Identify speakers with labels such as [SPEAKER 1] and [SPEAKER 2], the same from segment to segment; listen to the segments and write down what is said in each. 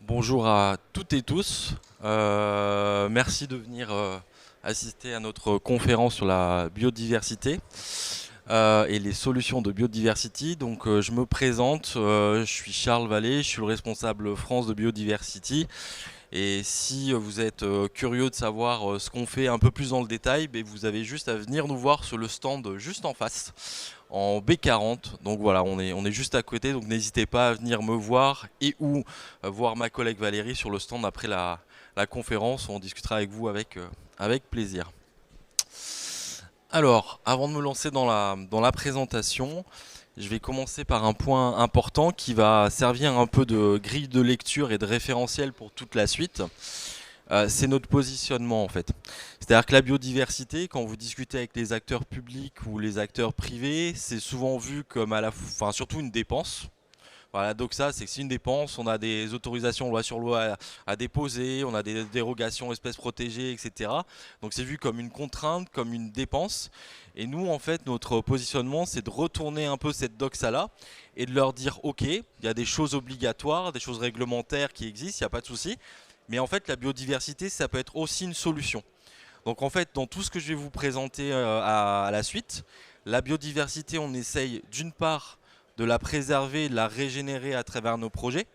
[SPEAKER 1] Bonjour à toutes et tous. Merci de venir assister à notre conférence sur la biodiversité et les solutions de biodiversité. Donc, je me présente, je suis Charles Vallée, je suis le responsable France de Biodiversity. Et si vous êtes curieux de savoir ce qu'on fait un peu plus dans le détail, ben, vous avez juste à venir nous voir sur le stand juste en face, en B40. Donc voilà, on est juste à côté, donc n'hésitez pas à venir me voir et ou voir ma collègue Valérie sur le stand après la conférence. On discutera avec vous avec plaisir. Alors, avant de me lancer dans la présentation, je vais commencer par un point important qui va servir un peu de grille de lecture et de référentiel pour toute la suite. C'est notre positionnement en fait. C'est-à-dire que la biodiversité, quand vous discutez avec les acteurs publics ou les acteurs privés, c'est souvent vu comme enfin, surtout une dépense. Voilà, donc ça, c'est que c'est une dépense, on a des autorisations loi sur loi à déposer, on a des dérogations espèces protégées, etc. Donc c'est vu comme une contrainte, comme une dépense. Et nous, en fait, notre positionnement, c'est de retourner un peu cette doxa-là et de leur dire, ok, il y a des choses obligatoires, des choses réglementaires qui existent, il n'y a pas de souci. Mais en fait, la biodiversité, ça peut être aussi une solution. Donc en fait, dans tout ce que je vais vous présenter à la suite, la biodiversité, on essaye d'une part de la préserver, de la régénérer à travers nos projets,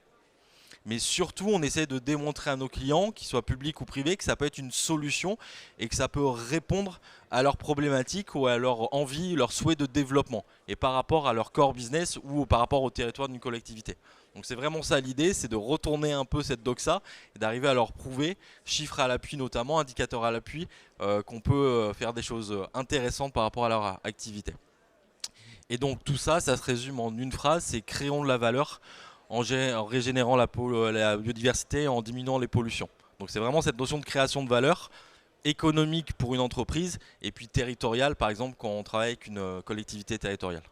[SPEAKER 1] mais surtout on essaie de démontrer à nos clients, qu'ils soient publics ou privés, que ça peut être une solution et que ça peut répondre à leurs problématiques ou à leur envie, leur souhait de développement, et par rapport à leur core business ou par rapport au territoire d'une collectivité. Donc c'est vraiment ça l'idée, c'est de retourner un peu cette doxa et d'arriver à leur prouver, chiffres à l'appui notamment, indicateurs à l'appui, qu'on peut faire des choses intéressantes par rapport à leur activité. Et donc tout ça, ça se résume en une phrase, c'est créons de la valeur en régénérant la biodiversité et en diminuant les pollutions. Donc c'est vraiment cette notion de création de valeur économique pour une entreprise et puis territoriale, par exemple quand on travaille avec une collectivité territoriale.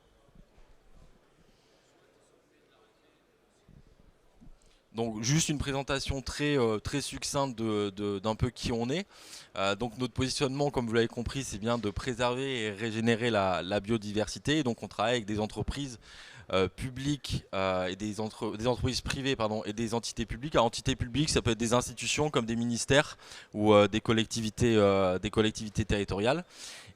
[SPEAKER 1] Donc juste une présentation très succincte d'un peu qui on est. Donc notre positionnement, comme vous l'avez compris, c'est bien de préserver et régénérer la biodiversité. Et donc on travaille avec des entreprises publiques et des entreprises privées pardon, et des entités publiques. Alors entités publiques, ça peut être des institutions comme des ministères ou des collectivités territoriales.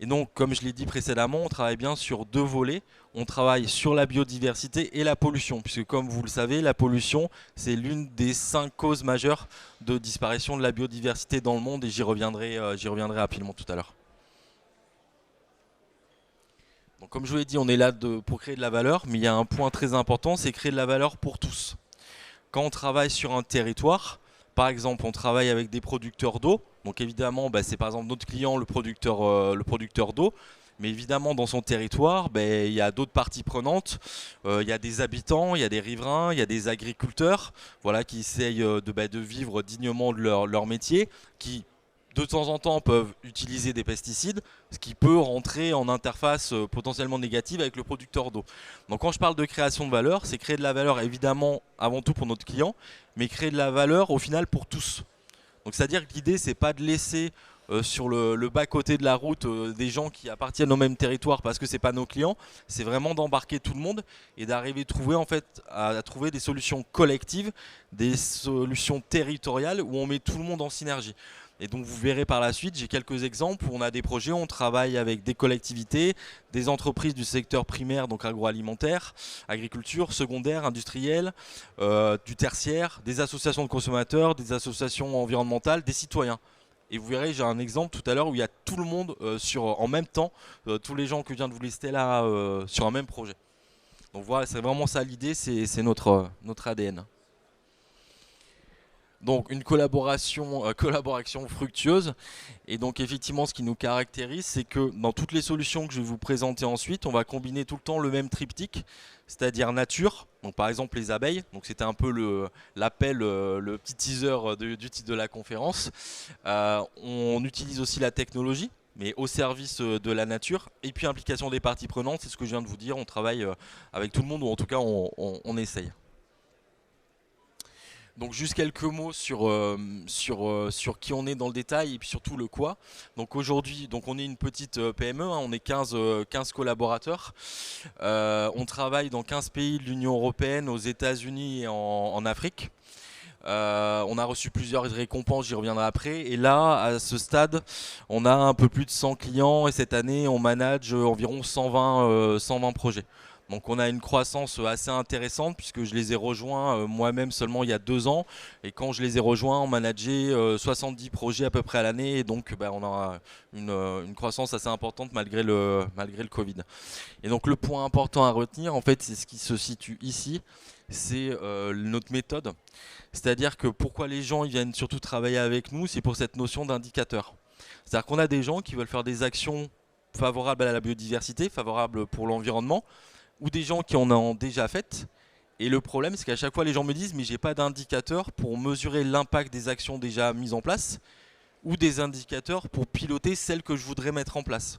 [SPEAKER 1] Et donc, comme je l'ai dit précédemment, on travaille bien sur deux volets. On travaille sur la biodiversité et la pollution, puisque comme vous le savez, la pollution, c'est l'une des 5 causes majeures de disparition de la biodiversité dans le monde, et j'y reviendrai rapidement tout à l'heure. Donc, comme je vous l'ai dit, on est là pour créer de la valeur, mais il y a un point très important, c'est créer de la valeur pour tous. Quand on travaille sur un territoire, par exemple, on travaille avec des producteurs d'eau. Donc évidemment, bah, c'est par exemple notre client, le producteur d'eau. Mais évidemment, dans son territoire, il y a d'autres parties prenantes. Il y a des habitants, il y a des riverains, il y a des agriculteurs, voilà, qui essayent de vivre dignement de leur métier, qui de temps en temps peuvent utiliser des pesticides, ce qui peut rentrer en interface potentiellement négative avec le producteur d'eau. Donc quand je parle de création de valeur, c'est créer de la valeur évidemment avant tout pour notre client, mais créer de la valeur au final pour tous. Donc c'est-à-dire que l'idée, c'est pas de laisser sur le bas-côté de la route des gens qui appartiennent au même territoire parce que c'est pas nos clients, c'est vraiment d'embarquer tout le monde et d'arriver à trouver des solutions collectives, des solutions territoriales où on met tout le monde en synergie. Et donc vous verrez par la suite, j'ai quelques exemples où on a des projets, on travaille avec des collectivités, des entreprises du secteur primaire, donc agroalimentaire, agriculture, secondaire, industrielle, du tertiaire, des associations de consommateurs, des associations environnementales, des citoyens. Et vous verrez, j'ai un exemple tout à l'heure où il y a tout le monde en même temps, tous les gens que je viens de vous lister là, sur un même projet. Donc voilà, c'est vraiment ça l'idée, c'est notre ADN. Donc une collaboration fructueuse. Et donc effectivement, ce qui nous caractérise, c'est que dans toutes les solutions que je vais vous présenter ensuite, on va combiner tout le temps le même triptyque, c'est-à-dire nature. Donc par exemple les abeilles. Donc c'était un peu l'appel, le petit teaser du titre de la conférence. On utilise aussi la technologie, mais au service de la nature. Et puis implication des parties prenantes, c'est ce que je viens de vous dire. On travaille avec tout le monde, ou en tout cas on essaye. Donc juste quelques mots sur qui on est dans le détail et puis surtout le quoi. Donc aujourd'hui, donc on est une petite PME, hein, on est 15 collaborateurs. On travaille dans 15 pays de l'Union européenne, aux États-Unis et en Afrique. On a reçu plusieurs récompenses, j'y reviendrai après. Et là, à ce stade, on a un peu plus de 100 clients et cette année, on manage environ 120 projets. Donc on a une croissance assez intéressante puisque je les ai rejoints moi-même seulement il y a 2 ans. Et quand je les ai rejoints, on manageait 70 projets à peu près à l'année. Et donc on a une croissance assez importante malgré le Covid. Et donc le point important à retenir, en fait, c'est ce qui se situe ici, c'est notre méthode. C'est-à-dire que pourquoi les gens ils viennent surtout travailler avec nous, c'est pour cette notion d'indicateur. C'est-à-dire qu'on a des gens qui veulent faire des actions favorables à la biodiversité, favorables pour l'environnement, ou des gens qui en ont déjà fait. Et le problème, c'est qu'à chaque fois, les gens me disent, mais j'ai pas d'indicateur pour mesurer l'impact des actions déjà mises en place, ou des indicateurs pour piloter celles que je voudrais mettre en place.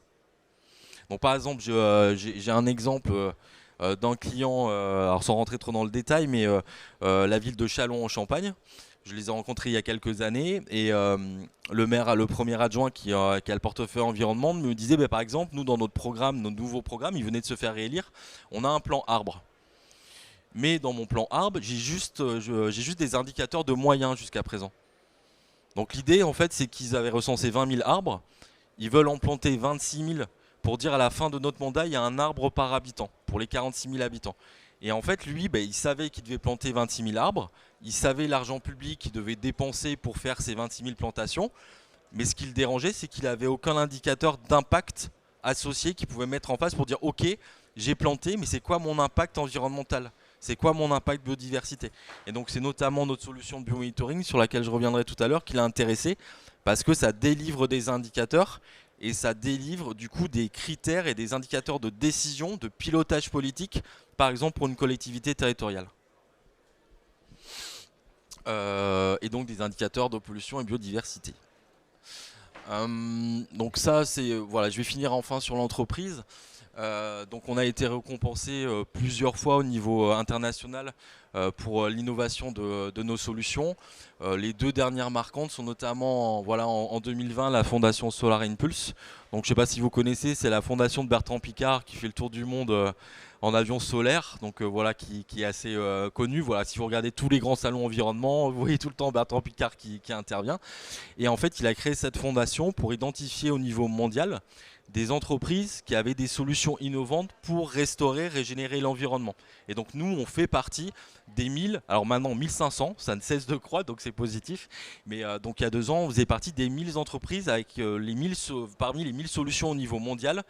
[SPEAKER 1] Donc par exemple, j'ai un exemple d'un client, alors sans rentrer trop dans le détail, mais la ville de Châlons en Champagne. Je les ai rencontrés il y a quelques années et le maire, le premier adjoint qui a le portefeuille environnement me disait par exemple, nous dans notre programme, notre nouveau programme, il venait de se faire réélire, on a un plan arbre. Mais dans mon plan arbre, j'ai juste des indicateurs de moyens jusqu'à présent. Donc l'idée en fait c'est qu'ils avaient recensé 20 000 arbres, ils veulent en planter 26 000 pour dire à la fin de notre mandat, il y a un arbre par habitant pour les 46 000 habitants. Et en fait, lui, il savait qu'il devait planter 26 000 arbres, il savait l'argent public qu'il devait dépenser pour faire ces 26 000 plantations, mais ce qui le dérangeait, c'est qu'il n'avait aucun indicateur d'impact associé qu'il pouvait mettre en face pour dire ok, j'ai planté, mais c'est quoi mon impact environnemental? C'est quoi mon impact biodiversité? Et donc c'est notamment notre solution de biomonitoring sur laquelle je reviendrai tout à l'heure qui l'a intéressé parce que ça délivre des indicateurs et ça délivre du coup des critères et des indicateurs de décision, de pilotage politique, par exemple pour une collectivité territoriale. Et donc des indicateurs de pollution et biodiversité. Donc ça, c'est voilà, je vais finir enfin sur l'entreprise. Donc on a été récompensé plusieurs fois au niveau international pour l'innovation de nos solutions. Les deux dernières marquantes sont notamment en 2020 la fondation Solar Impulse. Donc je ne sais pas si vous connaissez, c'est la fondation de Bertrand Piccard qui fait le tour du monde en avion solaire, donc qui est assez connu. Voilà, si vous regardez tous les grands salons environnement, vous voyez tout le temps Bertrand Piccard qui intervient. Et en fait, il a créé cette fondation pour identifier au niveau mondial des entreprises qui avaient des solutions innovantes pour restaurer, régénérer l'environnement. Et donc nous, on fait partie des 1000, alors maintenant 1500, ça ne cesse de croître, donc c'est positif. Mais donc il y a 2 ans, on faisait partie des 1000 entreprises avec parmi les 1000 solutions au niveau mondial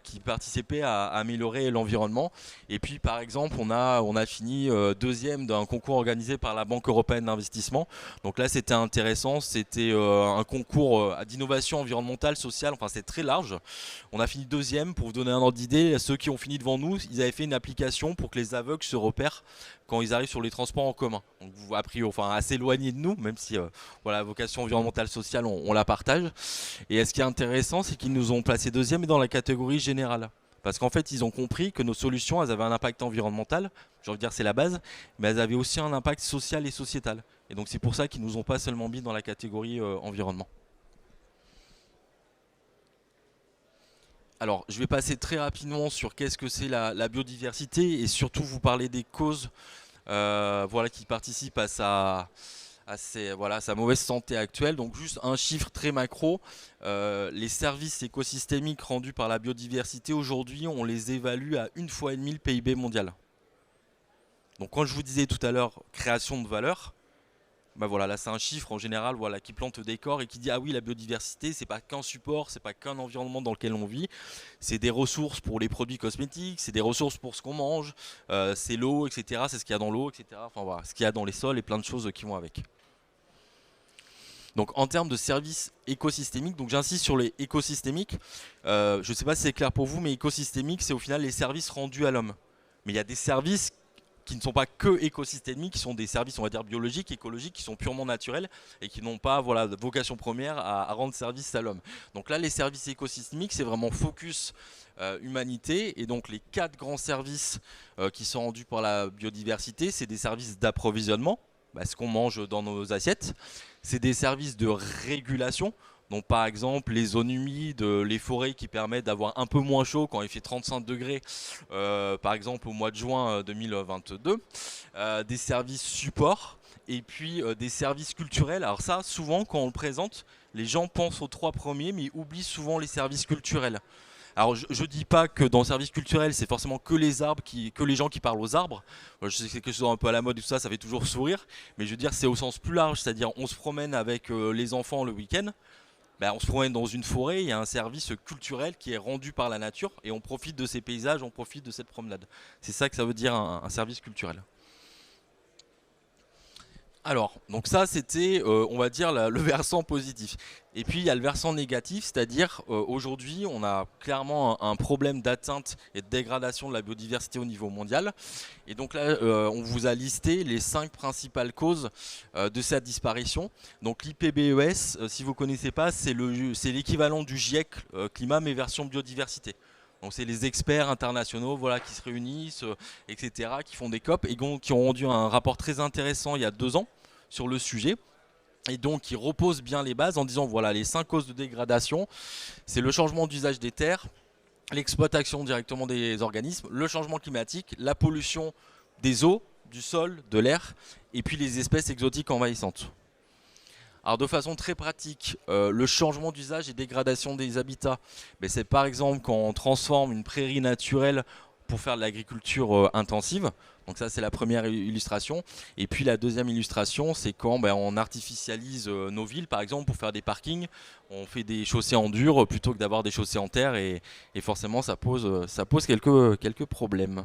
[SPEAKER 1] qui participaient à améliorer l'environnement. Et puis par exemple, on a fini deuxième d'un concours organisé par la Banque européenne d'investissement. Donc là, c'était intéressant, c'était un concours d'innovation environnementale, sociale, enfin c'est très large. On a fini deuxième, pour vous donner un ordre d'idée, ceux qui ont fini devant nous, ils avaient fait une application pour que les aveugles se repèrent quand ils arrivent sur les transports en commun. Donc vous a priori, assez éloigné de nous, même si la vocation environnementale sociale, on la partage. Et ce qui est intéressant, c'est qu'ils nous ont placé deuxième dans la catégorie générale. Parce qu'en fait, ils ont compris que nos solutions, elles avaient un impact environnemental, j'ai envie de dire c'est la base, mais elles avaient aussi un impact social et sociétal. Et donc c'est pour ça qu'ils nous ont pas seulement mis dans la catégorie environnement. Alors, je vais passer très rapidement sur qu'est-ce que c'est la biodiversité et surtout vous parler des causes qui participent à sa mauvaise santé actuelle. Donc juste un chiffre très macro, les services écosystémiques rendus par la biodiversité aujourd'hui, on les évalue à 1,5 fois le PIB mondial. Donc quand je vous disais tout à l'heure création de valeur, là c'est un chiffre en général qui plante le décor et qui dit ah oui, la biodiversité c'est pas qu'un support, c'est pas qu'un environnement dans lequel on vit, c'est des ressources pour les produits cosmétiques, c'est des ressources pour ce qu'on mange, c'est l'eau, etc. C'est ce qu'il y a dans l'eau, etc. Ce qu'il y a dans les sols et plein de choses qui vont avec. Donc en termes de services écosystémiques, donc j'insiste sur les écosystémiques, je ne sais pas si c'est clair pour vous, mais écosystémique c'est au final les services rendus à l'homme. Mais il y a des services qui ne sont pas que écosystémiques, qui sont des services on va dire biologiques, écologiques, qui sont purement naturels et qui n'ont pas vocation première à rendre service à l'homme. Donc là les services écosystémiques c'est vraiment focus humanité, et donc les 4 grands services qui sont rendus par la biodiversité, c'est des services d'approvisionnement, ce qu'on mange dans nos assiettes, c'est des services de régulation. Donc par exemple les zones humides, les forêts qui permettent d'avoir un peu moins chaud quand il fait 35 degrés, par exemple au mois de juin 2022, des services support et puis des services culturels. Alors ça, souvent, quand on le présente, les gens pensent aux 3 premiers, mais oublient souvent les services culturels. Alors je ne dis pas que dans le service culturel, c'est forcément que les arbres, que les gens qui parlent aux arbres. Je sais que c'est quelque chose un peu à la mode et tout ça, ça fait toujours sourire. Mais je veux dire, c'est au sens plus large, c'est-à-dire on se promène avec les enfants le week-end. Ben, on se promène dans une forêt, il y a un service culturel qui est rendu par la nature et on profite de ces paysages, on profite de cette promenade. C'est ça que ça veut dire un service culturel. Alors, donc ça c'était, on va dire, le versant positif. Et puis il y a le versant négatif, c'est-à-dire aujourd'hui on a clairement un problème d'atteinte et de dégradation de la biodiversité au niveau mondial. Et donc là on vous a listé les 5 principales causes de cette disparition. Donc l'IPBES, si vous ne connaissez pas, c'est l'équivalent du GIEC climat mais version biodiversité. Donc c'est les experts internationaux voilà, qui se réunissent, etc., qui font des COP et qui ont rendu un rapport très intéressant il y a 2 ans sur le sujet. Et donc qui repose bien les bases en disant voilà les 5 causes de dégradation, c'est le changement d'usage des terres, l'exploitation directement des organismes, le changement climatique, la pollution des eaux, du sol, de l'air, et puis les espèces exotiques envahissantes. Alors de façon très pratique, le changement d'usage et dégradation des habitats, c'est par exemple quand on transforme une prairie naturelle pour faire de l'agriculture intensive. Donc ça c'est la première illustration. Et puis la deuxième illustration c'est quand on artificialise nos villes par exemple pour faire des parkings. On fait des chaussées en dur plutôt que d'avoir des chaussées en terre et forcément ça pose quelques problèmes.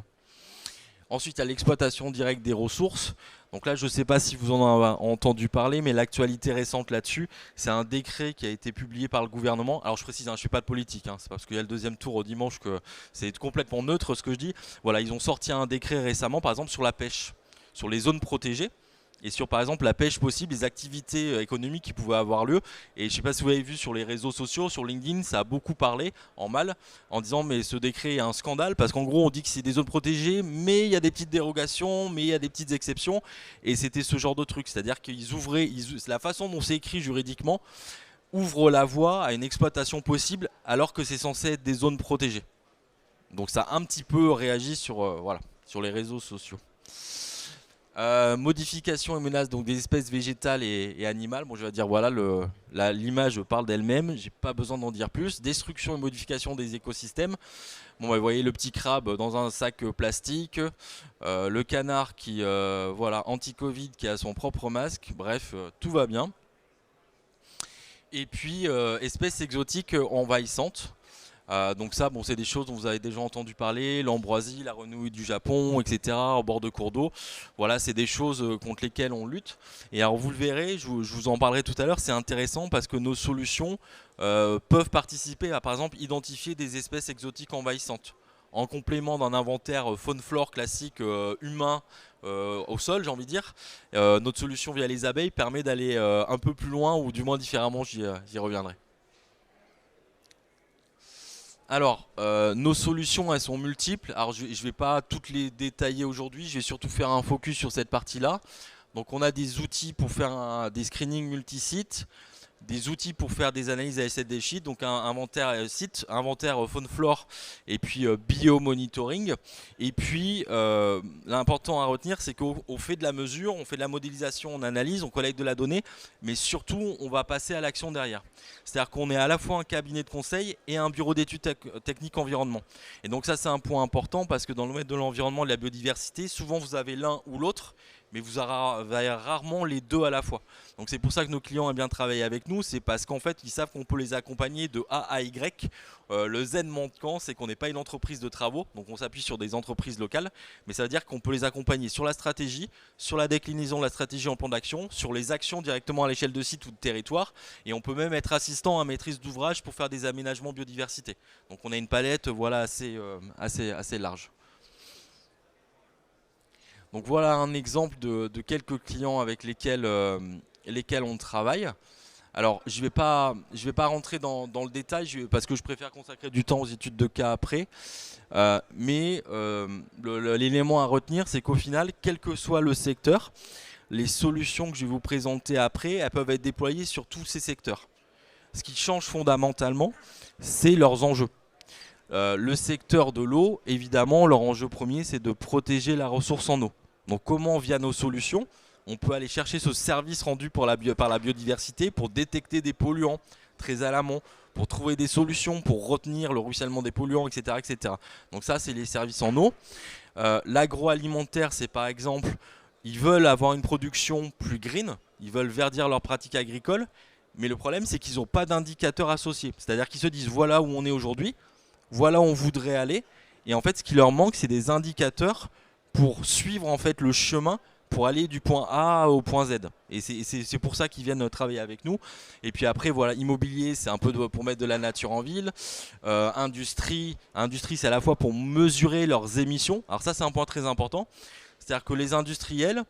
[SPEAKER 1] Ensuite, il y a l'exploitation directe des ressources. Donc là, je ne sais pas si vous en avez entendu parler, mais l'actualité récente là-dessus, c'est un décret qui a été publié par le gouvernement. Alors je précise, je ne suis pas de politique, c'est parce qu'il y a le deuxième tour au dimanche que c'est complètement neutre ce que je dis. Voilà, ils ont sorti un décret récemment, par exemple, sur la pêche, sur les zones protégées. Et sur par exemple la pêche possible, les activités économiques qui pouvaient avoir lieu. Et je ne sais pas si vous avez vu sur les réseaux sociaux, sur LinkedIn, ça a beaucoup parlé en mal, en disant mais ce décret est un scandale, parce qu'en gros on dit que c'est des zones protégées, mais il y a des petites dérogations, mais il y a des petites exceptions. Et c'était ce genre de truc, c'est-à-dire qu'ils ouvraient, la façon dont c'est écrit juridiquement, ouvre la voie à une exploitation possible, alors que c'est censé être des zones protégées. Donc ça a un petit peu réagi sur, voilà, sur les réseaux sociaux. Modification et menace donc des espèces végétales et animales. Bon, je vais dire voilà, l'image parle d'elle-même. J'ai pas besoin d'en dire plus. Destruction et modification des écosystèmes. Bon, vous voyez le petit crabe dans un sac plastique, le canard qui, voilà, anti-Covid qui a son propre masque. Bref, tout va bien. Et puis espèces exotiques envahissantes. Donc ça, c'est des choses dont vous avez déjà entendu parler, l'ambroisie, la renouille du Japon, etc., au bord de cours d'eau. Voilà, c'est des choses contre lesquelles on lutte. Et alors vous le verrez, je vous en parlerai tout à l'heure, c'est intéressant parce que nos solutions peuvent participer à, par exemple, identifier des espèces exotiques envahissantes. En complément d'un inventaire faune-flore classique humain au sol, j'ai envie de dire, notre solution via les abeilles permet d'aller un peu plus loin, ou du moins différemment, j'y reviendrai. Alors, nos solutions, elles sont multiples. Alors, je ne vais pas toutes les détailler aujourd'hui. Je vais surtout faire un focus sur cette partie-là. Donc, on a des outils pour faire des screenings multisites, des outils pour faire des analyses ASD sheet, donc un inventaire site, inventaire faune-flore et puis biomonitoring. Et puis l'important à retenir, c'est qu'on fait de la mesure, on fait de la modélisation, on analyse, on collecte de la donnée, mais surtout on va passer à l'action derrière. C'est-à-dire qu'on est à la fois un cabinet de conseil et un bureau d'études techniques environnement. Et donc ça c'est un point important parce que dans le domaine de l'environnement et de la biodiversité, souvent vous avez l'un ou l'autre, mais vous avez rarement les deux à la fois. Donc c'est pour ça que nos clients aiment bien travailler avec nous, c'est parce qu'en fait ils savent qu'on peut les accompagner de A à Y. Le Z manquant, c'est qu'on n'est pas une entreprise de travaux, donc on s'appuie sur des entreprises locales, mais ça veut dire qu'on peut les accompagner sur la stratégie, sur la déclinaison de la stratégie en plan d'action, sur les actions directement à l'échelle de site ou de territoire, et on peut même être assistant à maîtrise d'ouvrage pour faire des aménagements biodiversité. Donc on a une palette voilà, assez large. Donc voilà un exemple de quelques clients avec lesquels on travaille. Alors je vais pas rentrer dans le détail parce que je préfère consacrer du temps aux études de cas après. Mais l'élément à retenir, c'est qu'au final, quel que soit le secteur, les solutions que je vais vous présenter après, elles peuvent être déployées sur tous ces secteurs. Ce qui change fondamentalement, c'est leurs enjeux. Le secteur de l'eau, évidemment, leur enjeu premier, c'est de protéger la ressource en eau. Donc comment, via nos solutions, on peut aller chercher ce service rendu par la biodiversité pour détecter des polluants très à l'amont, pour trouver des solutions, pour retenir le ruissellement des polluants, etc. etc. Donc ça, c'est les services en eau. L'agroalimentaire, c'est par exemple, ils veulent avoir une production plus green, ils veulent verdir leurs pratiques agricoles, mais le problème, c'est qu'ils n'ont pas d'indicateurs associés. C'est-à-dire qu'ils se disent, voilà où on est aujourd'hui, voilà où on voudrait aller, et en fait, ce qui leur manque, c'est des indicateurs pour suivre en fait le chemin pour aller du point A au point Z. Et c'est pour ça qu'ils viennent travailler avec nous. Et puis après, voilà, immobilier, c'est un peu pour mettre de la nature en ville. Industrie, c'est à la fois pour mesurer leurs émissions. Alors ça, c'est un point très important. C'est-à-dire que les industriels,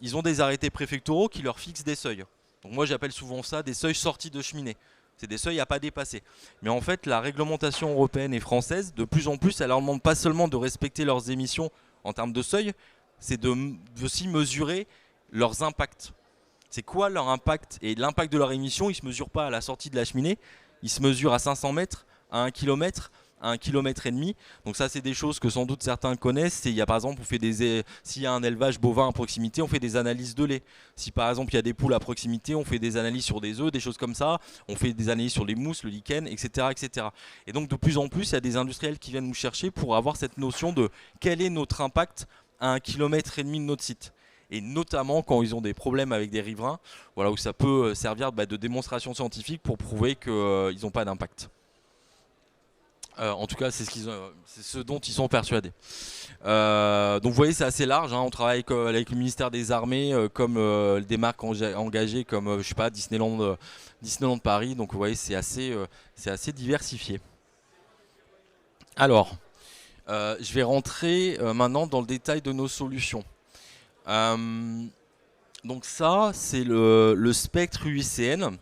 [SPEAKER 1] ils ont des arrêtés préfectoraux qui leur fixent des seuils. Donc moi, j'appelle souvent ça des seuils sortis de cheminée. C'est des seuils à pas dépasser. Mais en fait, la réglementation européenne et française, de plus en plus, elle leur demande pas seulement de respecter leurs émissions en termes de seuil, c'est aussi mesurer leurs impacts. C'est quoi leur impact? Et l'impact de leur émission, il ne se mesure pas à la sortie de la cheminée, il se mesure à 500 mètres, à 1 km, à 1,5 km. Donc ça, c'est des choses que sans doute certains connaissent. Il y a par exemple, s'il y a un élevage bovin à proximité, on fait des analyses de lait. Si par exemple, il y a des poules à proximité, on fait des analyses sur des œufs, des choses comme ça. On fait des analyses sur les mousses, le lichen, etc., etc. Et donc de plus en plus, il y a des industriels qui viennent nous chercher pour avoir cette notion de quel est notre impact à 1,5 km de notre site. Et notamment quand ils ont des problèmes avec des riverains, voilà, où ça peut servir de démonstration scientifique pour prouver qu'ils n'ont pas d'impact. En tout cas, c'est ce dont ils sont persuadés. Donc vous voyez, c'est assez large, hein. On travaille avec le ministère des Armées, comme des marques engagées comme je sais pas, Disneyland Paris. Donc vous voyez, c'est assez diversifié. Alors, je vais rentrer maintenant dans le détail de nos solutions. Donc ça, c'est le spectre UICN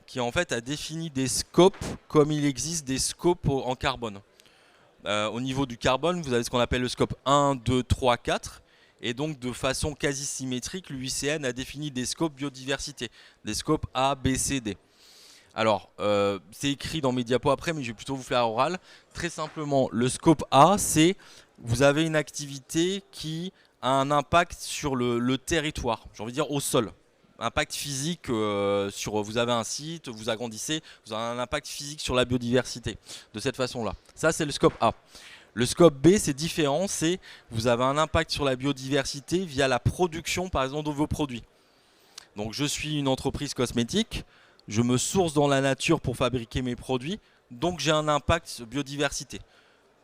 [SPEAKER 1] qui en fait a défini des scopes comme il existe des scopes en carbone. Au niveau du carbone, vous avez ce qu'on appelle le scope 1, 2, 3, 4. Et donc de façon quasi symétrique, l'UICN a défini des scopes biodiversité, des scopes A, B, C, D. Alors, c'est écrit dans Mediapo après, mais je vais plutôt vous faire à oral. Très simplement, le scope A, c'est vous avez une activité qui a un impact sur le territoire, j'ai envie de dire au sol. Impact physique vous avez un site, vous agrandissez, vous avez un impact physique sur la biodiversité, de cette façon-là. Ça, c'est le scope A. Le scope B, c'est différent, c'est vous avez un impact sur la biodiversité via la production, par exemple, de vos produits. Donc, je suis une entreprise cosmétique, je me source dans la nature pour fabriquer mes produits, donc j'ai un impact biodiversité.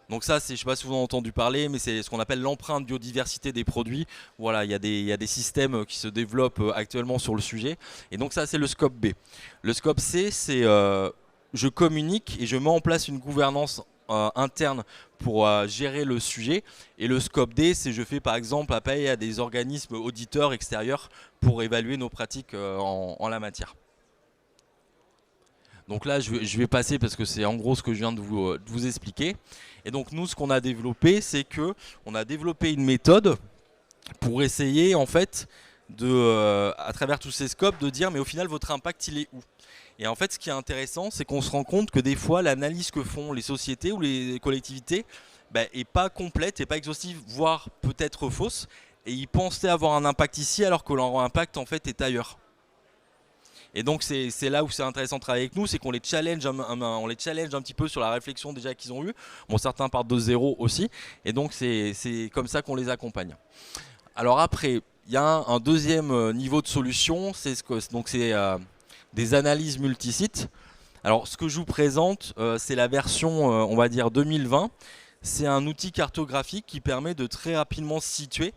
[SPEAKER 1] Donc ça, je ne sais pas si vous en avez entendu parler, mais c'est ce qu'on appelle l'empreinte biodiversité des produits. Voilà, il y a des systèmes qui se développent actuellement sur le sujet. Et donc ça, c'est le scope B. Le scope C, c'est je communique et je mets en place une gouvernance interne pour gérer le sujet. Et le scope D, c'est je fais par exemple appel à des organismes auditeurs extérieurs pour évaluer nos pratiques en la matière. Donc là, je vais passer parce que c'est en gros ce que je viens de vous expliquer. Et donc nous, ce qu'on a développé, c'est que on a développé une méthode pour essayer en fait à travers tous ces scopes, de dire mais au final votre impact il est où? Et en fait, ce qui est intéressant, c'est qu'on se rend compte que des fois, l'analyse que font les sociétés ou les collectivités est pas complète, et pas exhaustive, voire peut-être fausse. Et ils pensaient avoir un impact ici alors que leur impact en fait est ailleurs. Et donc c'est là où c'est intéressant de travailler avec nous, c'est qu'on les challenge un petit peu sur la réflexion déjà qu'ils ont eue. Bon, certains partent de zéro aussi, et donc c'est comme ça qu'on les accompagne. Alors après, il y a un deuxième niveau de solution, c'est des analyses multisites. Alors ce que je vous présente, c'est la version, on va dire 2020. C'est un outil cartographique qui permet de très rapidement situer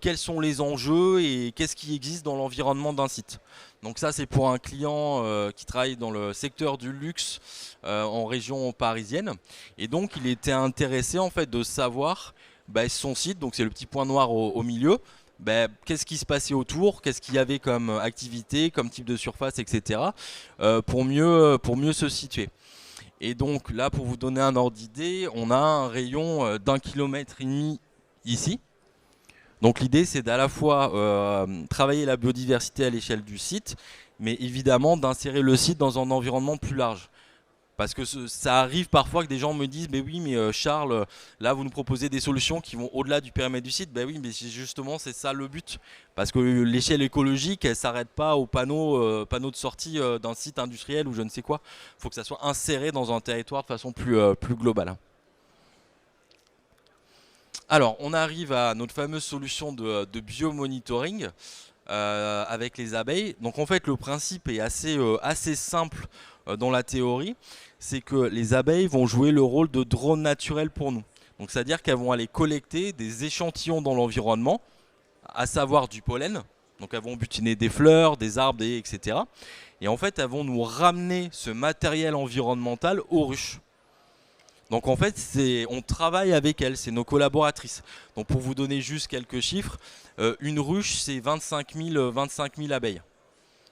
[SPEAKER 1] quels sont les enjeux et qu'est-ce qui existe dans l'environnement d'un site. Donc ça, c'est pour un client qui travaille dans le secteur du luxe en région parisienne. Et donc il était intéressé en fait de savoir son site, donc c'est le petit point noir au milieu, qu'est-ce qui se passait autour, qu'est-ce qu'il y avait comme activité, comme type de surface, etc. Pour mieux se situer. Et donc là, pour vous donner un ordre d'idée, on a un rayon d'1,5 km ici. Donc l'idée, c'est d'à la fois travailler la biodiversité à l'échelle du site, mais évidemment d'insérer le site dans un environnement plus large. Parce que ça arrive parfois que des gens me disent, mais oui, mais Charles, là vous nous proposez des solutions qui vont au-delà du périmètre du site. Ben oui, mais justement c'est ça le but. Parce que l'échelle écologique, elle s'arrête pas au panneau de sortie d'un site industriel ou je ne sais quoi. Il faut que ça soit inséré dans un territoire de façon plus globale. Alors, on arrive à notre fameuse solution de biomonitoring avec les abeilles. Donc en fait, le principe est assez simple dans la théorie. C'est que les abeilles vont jouer le rôle de drone naturel pour nous. Donc c'est-à-dire qu'elles vont aller collecter des échantillons dans l'environnement, à savoir du pollen. Donc elles vont butiner des fleurs, des arbres, etc. Et en fait, elles vont nous ramener ce matériel environnemental aux ruches. Donc en fait, on travaille avec elles, c'est nos collaboratrices. Donc pour vous donner juste quelques chiffres, une ruche, c'est 25 000 abeilles.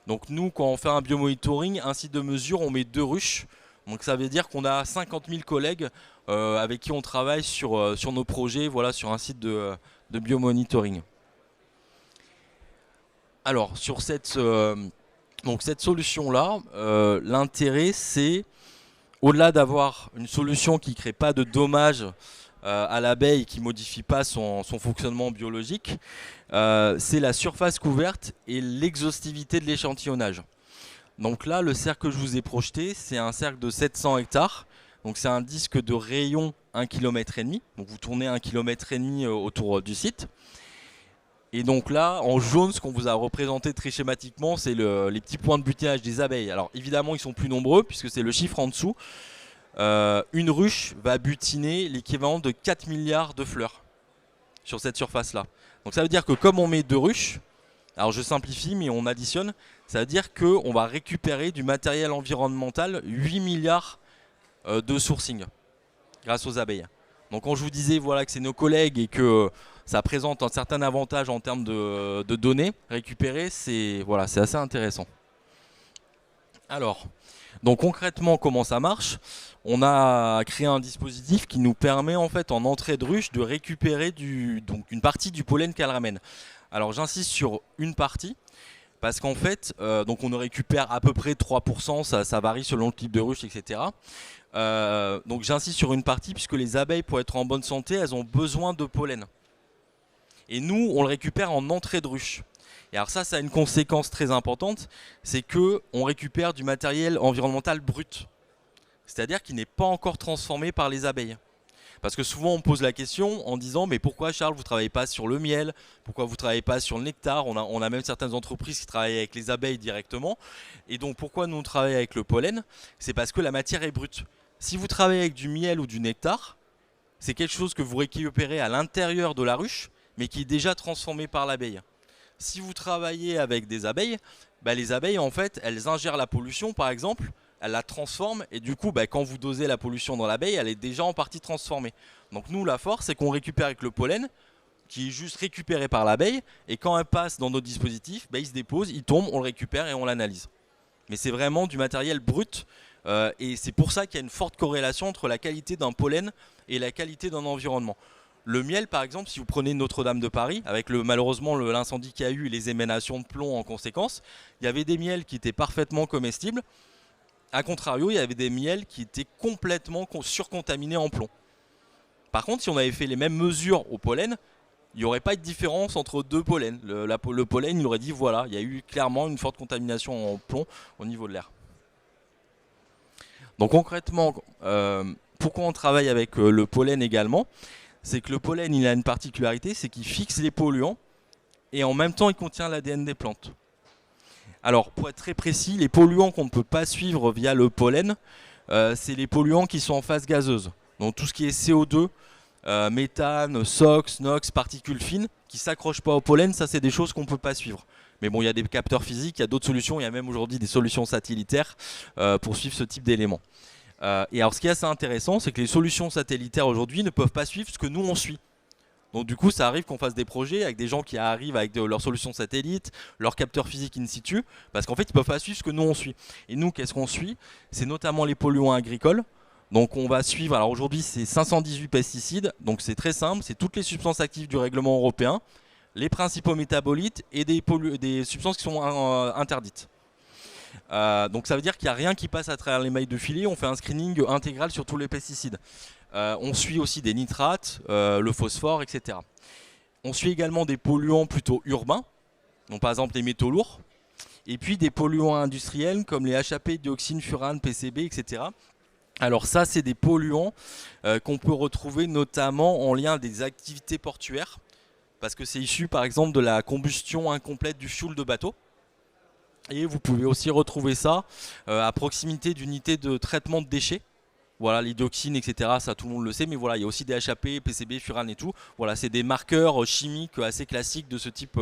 [SPEAKER 1] Donc nous, quand on fait un biomonitoring, un site de mesure, on met 2 ruches. Donc ça veut dire qu'on a 50 000 collègues avec qui on travaille sur nos projets, voilà, sur un site de biomonitoring. Alors sur cette solution-là, l'intérêt c'est, au-delà d'avoir une solution qui ne crée pas de dommages à l'abeille et qui ne modifie pas son fonctionnement biologique, c'est la surface couverte et l'exhaustivité de l'échantillonnage. Donc là, le cercle que je vous ai projeté, c'est un cercle de 700 hectares. Donc c'est un disque de rayon 1,5 km. Donc vous tournez 1,5 km autour du site. Et donc là, en jaune, ce qu'on vous a représenté très schématiquement, c'est les petits points de butinage des abeilles. Alors évidemment, ils sont plus nombreux puisque c'est le chiffre en dessous. Une ruche va butiner l'équivalent de 4 milliards de fleurs sur cette surface-là. Donc ça veut dire que comme on met 2 ruches, alors je simplifie mais on additionne, ça veut dire qu'on va récupérer du matériel environnemental 8 milliards de sourcing grâce aux abeilles. Donc quand je vous disais voilà, que c'est nos collègues et que ça présente un certain avantage en termes de données récupérées, c'est assez intéressant. Alors, donc concrètement comment ça marche? On a créé un dispositif qui nous permet en fait en entrée de ruche de récupérer une partie du pollen qu'elle ramène. Alors j'insiste sur une partie parce qu'en fait donc on ne récupère à peu près 3%, ça varie selon le type de ruche, etc. Donc j'insiste sur une partie puisque les abeilles pour être en bonne santé elles ont besoin de pollen. Et nous on le récupère en entrée de ruche. Et alors ça a une conséquence très importante, c'est qu'on récupère du matériel environnemental brut. C'est-à-dire qu'il n'est pas encore transformé par les abeilles. Parce que souvent on me pose la question en disant mais pourquoi Charles vous ne travaillez pas sur le miel? Pourquoi vous ne travaillez pas sur le nectar? On a même certaines entreprises qui travaillent avec les abeilles directement. Et donc pourquoi nous on travaille avec le pollen? C'est parce que la matière est brute. Si vous travaillez avec du miel ou du nectar, c'est quelque chose que vous récupérez à l'intérieur de la ruche, mais qui est déjà transformé par l'abeille. Si vous travaillez avec des abeilles, les abeilles en fait elles ingèrent la pollution par exemple, elles la transforment et du coup quand vous dosez la pollution dans l'abeille elle est déjà en partie transformée. Donc nous la force c'est qu'on récupère avec le pollen qui est juste récupéré par l'abeille et quand elle passe dans notre dispositif, il se dépose, il tombe, on le récupère et on l'analyse. Mais c'est vraiment du matériel brut et c'est pour ça qu'il y a une forte corrélation entre la qualité d'un pollen et la qualité d'un environnement. Le miel par exemple, si vous prenez Notre-Dame de Paris, avec malheureusement l'incendie qu'il y a eu et les émanations de plomb en conséquence, il y avait des miels qui étaient parfaitement comestibles. A contrario, il y avait des miels qui étaient complètement surcontaminés en plomb. Par contre, si on avait fait les mêmes mesures au pollen, il n'y aurait pas de différence entre 2 pollens. Le pollen, il aurait dit voilà, il y a eu clairement une forte contamination en plomb au niveau de l'air. Donc concrètement, pourquoi on travaille avec le pollen également? C'est que le pollen il a une particularité, c'est qu'il fixe les polluants et en même temps il contient l'ADN des plantes. Alors pour être très précis, les polluants qu'on ne peut pas suivre via le pollen, c'est les polluants qui sont en phase gazeuse. Donc tout ce qui est CO2, méthane, SOx, NOx, particules fines, qui ne s'accrochent pas au pollen, ça c'est des choses qu'on ne peut pas suivre. Mais bon, il y a des capteurs physiques, il y a d'autres solutions, il y a même aujourd'hui des solutions satellitaires pour suivre ce type d'éléments. Et alors ce qui est assez intéressant, c'est que les solutions satellitaires aujourd'hui ne peuvent pas suivre ce que nous on suit. Donc du coup ça arrive qu'on fasse des projets avec des gens qui arrivent avec leurs solutions satellites, leurs capteurs physiques in situ, parce qu'en fait ils ne peuvent pas suivre ce que nous on suit. Et nous qu'est-ce qu'on suit? C'est notamment les polluants agricoles. Donc on va suivre, alors aujourd'hui c'est 518 pesticides, donc c'est très simple, c'est toutes les substances actives du règlement européen, les principaux métabolites et des substances qui sont interdites. Donc ça veut dire qu'il n'y a rien qui passe à travers les mailles de filet. On fait un screening intégral sur tous les pesticides. On suit aussi des nitrates, le phosphore, etc. On suit également des polluants plutôt urbains, donc par exemple les métaux lourds, et puis des polluants industriels comme les HAP, dioxine, furane, PCB, etc. Alors ça, c'est des polluants qu'on peut retrouver notamment en lien des activités portuaires, parce que c'est issu par exemple de la combustion incomplète du fioul de bateau. Et vous pouvez aussi retrouver ça à proximité d'unités de traitement de déchets. Voilà, les dioxines, etc., ça tout le monde le sait, mais voilà, il y a aussi des HAP, PCB, furane et tout. Voilà, c'est des marqueurs chimiques assez classiques de ce type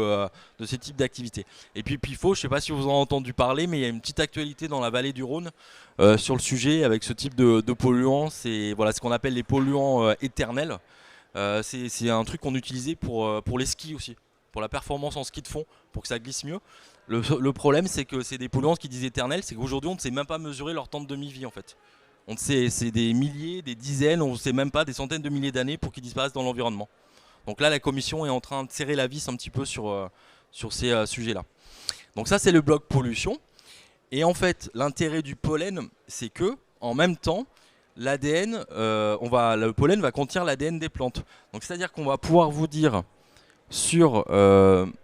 [SPEAKER 1] d'activité. Et puis PIFO, je ne sais pas si vous en avez entendu parler, mais il y a une petite actualité dans la vallée du Rhône sur le sujet avec ce type de polluants. C'est voilà, ce qu'on appelle les polluants éternels. C'est un truc qu'on utilisait pour les skis aussi, pour la performance en ski de fond, pour que ça glisse mieux. Le problème, c'est que c'est des polluants qui disent éternels, c'est qu'aujourd'hui, on ne sait même pas mesurer leur temps de demi-vie en fait. On sait, c'est des milliers, des dizaines, on ne sait même pas, des centaines de milliers d'années pour qu'ils disparaissent dans l'environnement. Donc là, la commission est en train de serrer la vis un petit peu sur ces sujets-là. Donc ça, c'est le bloc pollution. Et en fait, l'intérêt du pollen, c'est que, en même temps, l'ADN, le pollen va contenir l'ADN des plantes. Donc c'est-à-dire qu'on va pouvoir vous dire sur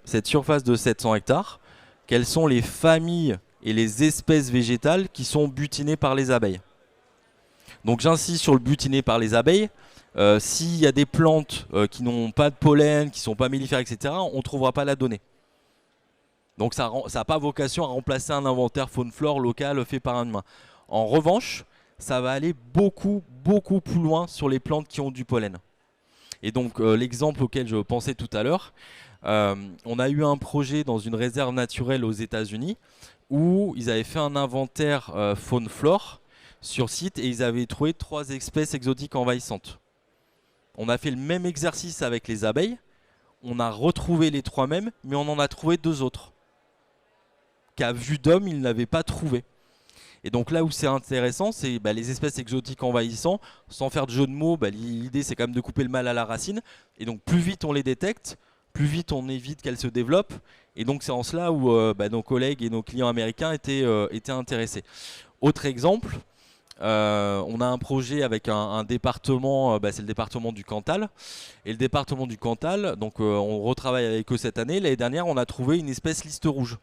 [SPEAKER 1] cette surface de 700 hectares, quelles sont les familles et les espèces végétales qui sont butinées par les abeilles. Donc j'insiste sur le butiné par les abeilles. S'il y a des plantes qui n'ont pas de pollen, qui ne sont pas mellifères, etc., on ne trouvera pas la donnée. Donc ça n'a pas vocation à remplacer un inventaire faune-flore local fait par un humain. En revanche, ça va aller beaucoup, beaucoup plus loin sur les plantes qui ont du pollen. Et donc l'exemple auquel je pensais tout à l'heure, on a eu un projet dans une réserve naturelle aux États-Unis où ils avaient fait un inventaire faune-flore sur site et ils avaient trouvé 3 espèces exotiques envahissantes. On a fait le même exercice avec les abeilles, on a retrouvé les 3 mêmes, mais on en a trouvé 2 autres qu'à vue d'homme ils n'avaient pas trouvé. Et donc là où c'est intéressant, c'est les espèces exotiques envahissantes, sans faire de jeu de mots, l'idée c'est quand même de couper le mal à la racine, et donc plus vite on les détecte, plus vite on évite qu'elles se développent, et donc c'est en cela où nos collègues et nos clients américains étaient intéressés. Autre exemple, on a un projet avec un département, c'est le département du Cantal. Et le département du Cantal, donc on retravaille avec eux cette année. L'année dernière, on a trouvé une espèce liste rouge.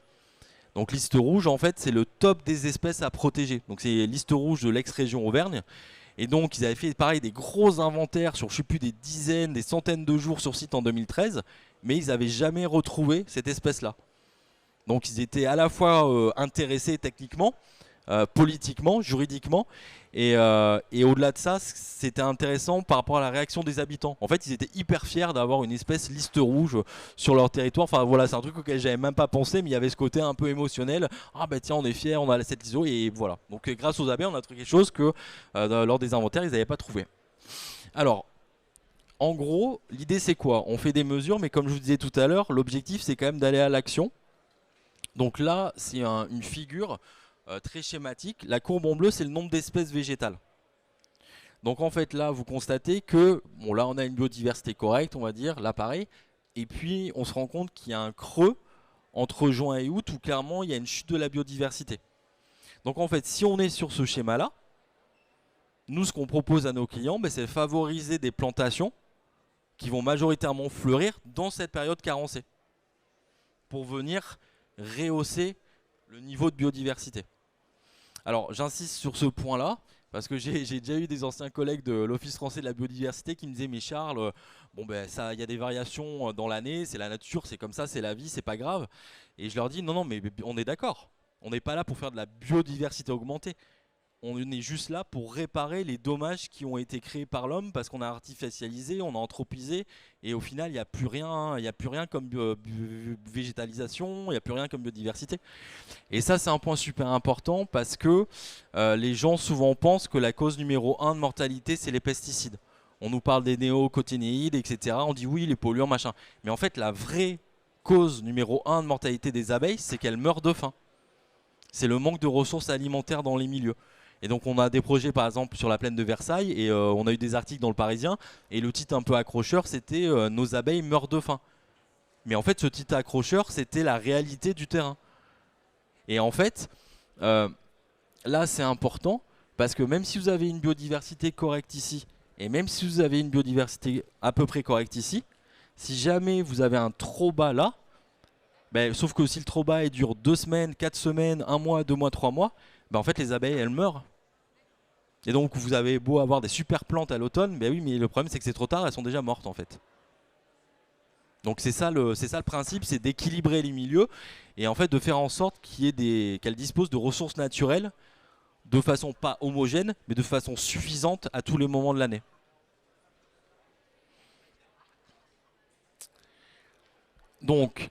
[SPEAKER 1] Donc liste rouge, en fait, c'est le top des espèces à protéger. Donc c'est liste rouge de l'ex-région Auvergne. Et donc ils avaient fait pareil des gros inventaires sur je sais plus des dizaines, des centaines de jours sur site en 2013, mais ils n'avaient jamais retrouvé cette espèce-là. Donc ils étaient à la fois intéressés techniquement, politiquement, juridiquement, et au-delà de ça, c'était intéressant par rapport à la réaction des habitants. En fait, ils étaient hyper fiers d'avoir une espèce liste rouge sur leur territoire. Enfin voilà, c'est un truc auquel j'avais même pas pensé, mais il y avait ce côté un peu émotionnel. Ah bah tiens, on est fiers, on a cette ISO, et voilà. Donc grâce aux abeilles, on a trouvé quelque chose que lors des inventaires, ils n'avaient pas trouvé. Alors, en gros, l'idée c'est quoi? On fait des mesures, mais comme je vous disais tout à l'heure, l'objectif c'est quand même d'aller à l'action. Donc là, c'est une figure très schématique. La courbe en bleu, c'est le nombre d'espèces végétales. Donc en fait, là, vous constatez que, bon, là, on a une biodiversité correcte, on va dire, là, pareil. Et puis, on se rend compte qu'il y a un creux entre juin et août où clairement, il y a une chute de la biodiversité. Donc en fait, si on est sur ce schéma-là, nous, ce qu'on propose à nos clients, c'est favoriser des plantations qui vont majoritairement fleurir dans cette période carencée pour venir rehausser le niveau de biodiversité. Alors j'insiste sur ce point-là, parce que j'ai déjà eu des anciens collègues de l'Office français de la biodiversité qui me disaient mais Charles, il y a des variations dans l'année, c'est la nature, c'est comme ça, c'est la vie, c'est pas grave. Et je leur dis non, mais on est d'accord, on n'est pas là pour faire de la biodiversité augmentée. On est juste là pour réparer les dommages qui ont été créés par l'homme parce qu'on a artificialisé, on a anthropisé et au final il n'y a plus rien comme végétalisation, il n'y a plus rien comme biodiversité. Et ça c'est un point super important parce que les gens souvent pensent que la cause numéro 1 de mortalité c'est les pesticides. On nous parle des néonicotinoïdes, etc. On dit oui les polluants machin. Mais en fait la vraie cause numéro 1 de mortalité des abeilles c'est qu'elles meurent de faim. C'est le manque de ressources alimentaires dans les milieux. Et donc on a des projets par exemple sur la plaine de Versailles et on a eu des articles dans le Parisien et le titre un peu accrocheur c'était nos abeilles meurent de faim. Mais en fait ce titre accrocheur c'était la réalité du terrain. Et en fait Euh, Là, c'est important parce que même si vous avez une biodiversité correcte ici, et même si vous avez une biodiversité à peu près correcte ici, si jamais vous avez un trop bas là, ben, sauf que si le trop bas il dure 2 semaines, 4 semaines, 1 mois, 2 mois, 3 mois, ben, en fait les abeilles elles meurent. Et donc vous avez beau avoir des super plantes à l'automne, ben oui, mais le problème c'est que c'est trop tard, elles sont déjà mortes en fait. Donc c'est ça le principe, c'est d'équilibrer les milieux et en fait de faire en sorte qu'elles disposent de ressources naturelles de façon pas homogène, mais de façon suffisante à tous les moments de l'année. Donc,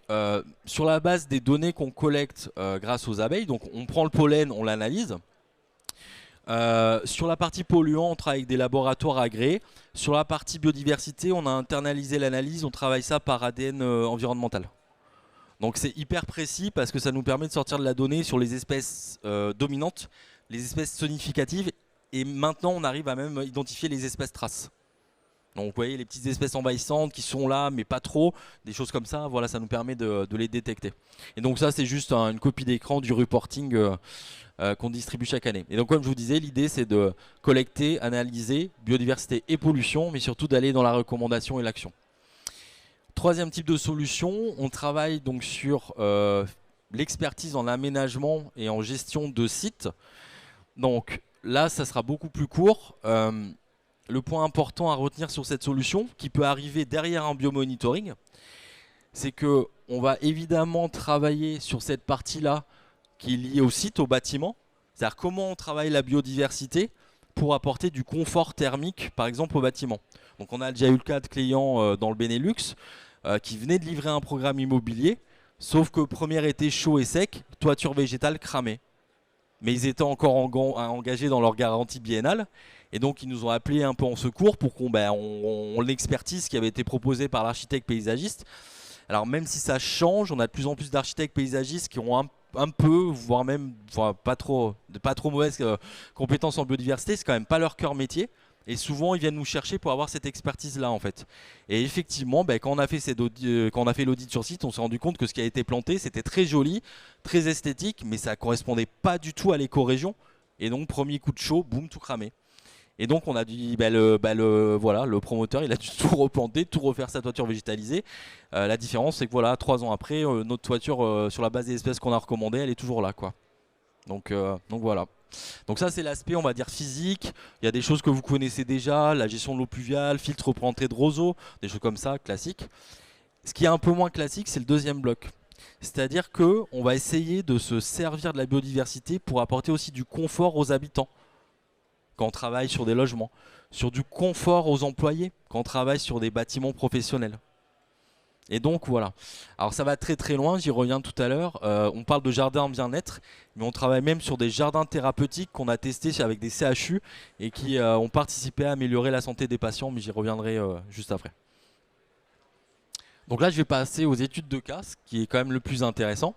[SPEAKER 1] sur la base des données qu'on collecte grâce aux abeilles, donc on prend le pollen, on l'analyse. Sur la partie polluant, on travaille avec des laboratoires agréés. Sur la partie biodiversité, on a internalisé l'analyse, on travaille ça par ADN environnemental. Donc c'est hyper précis parce que ça nous permet de sortir de la donnée sur les espèces dominantes, les espèces significatives, et maintenant on arrive à même identifier les espèces traces. Donc vous voyez les petites espèces envahissantes qui sont là mais pas trop, des choses comme ça, voilà, ça nous permet de les détecter. Et donc ça c'est juste une copie d'écran du reporting qu'on distribue chaque année. Et donc comme je vous disais, l'idée c'est de collecter, analyser biodiversité et pollution, mais surtout d'aller dans la recommandation et l'action. Troisième type de solution, on travaille donc sur l'expertise en aménagement et en gestion de sites. Donc là, ça sera beaucoup plus court. Le point important à retenir sur cette solution, qui peut arriver derrière un biomonitoring, c'est que on va évidemment travailler sur cette partie-là qui est liée au site, au bâtiment. C'est-à-dire comment on travaille la biodiversité pour apporter du confort thermique, par exemple, au bâtiment. Donc on a déjà eu le cas de clients dans le Benelux qui venaient de livrer un programme immobilier, sauf que premier été chaud et sec, toiture végétale cramée. Mais ils étaient encore engagés dans leur garantie biennale, et donc ils nous ont appelé un peu en secours pour qu'on l'expertise qui avait été proposée par l'architecte paysagiste. Alors même si ça change, on a de plus en plus d'architectes paysagistes qui ont un peu, voire même pas trop mauvaises compétences en biodiversité, c'est quand même pas leur cœur métier. Et souvent, ils viennent nous chercher pour avoir cette expertise-là, en fait. Et effectivement, quand on a fait l'audit sur site, on s'est rendu compte que ce qui a été planté, c'était très joli, très esthétique, mais ça correspondait pas du tout à l'éco-région. Et donc, premier coup de chaud, boum, tout cramé. Et donc, on a dit, voilà, le promoteur, il a dû tout replanter, tout refaire sa toiture végétalisée. La différence, c'est que voilà, 3 ans après, notre toiture, sur la base des espèces qu'on a recommandées, elle est toujours là, quoi. Donc voilà. Donc ça c'est l'aspect on va dire physique, il y a des choses que vous connaissez déjà, la gestion de l'eau pluviale, filtre pour entrée de roseaux, des choses comme ça, classiques. Ce qui est un peu moins classique c'est le deuxième bloc. C'est-à-dire que on va essayer de se servir de la biodiversité pour apporter aussi du confort aux habitants quand on travaille sur des logements, sur du confort aux employés quand on travaille sur des bâtiments professionnels. Et donc voilà. Alors ça va très très loin, j'y reviens tout à l'heure. On parle de jardin bien-être, mais on travaille même sur des jardins thérapeutiques qu'on a testés avec des CHU et qui ont participé à améliorer la santé des patients, mais j'y reviendrai juste après. Donc là je vais passer aux études de cas, ce qui est quand même le plus intéressant.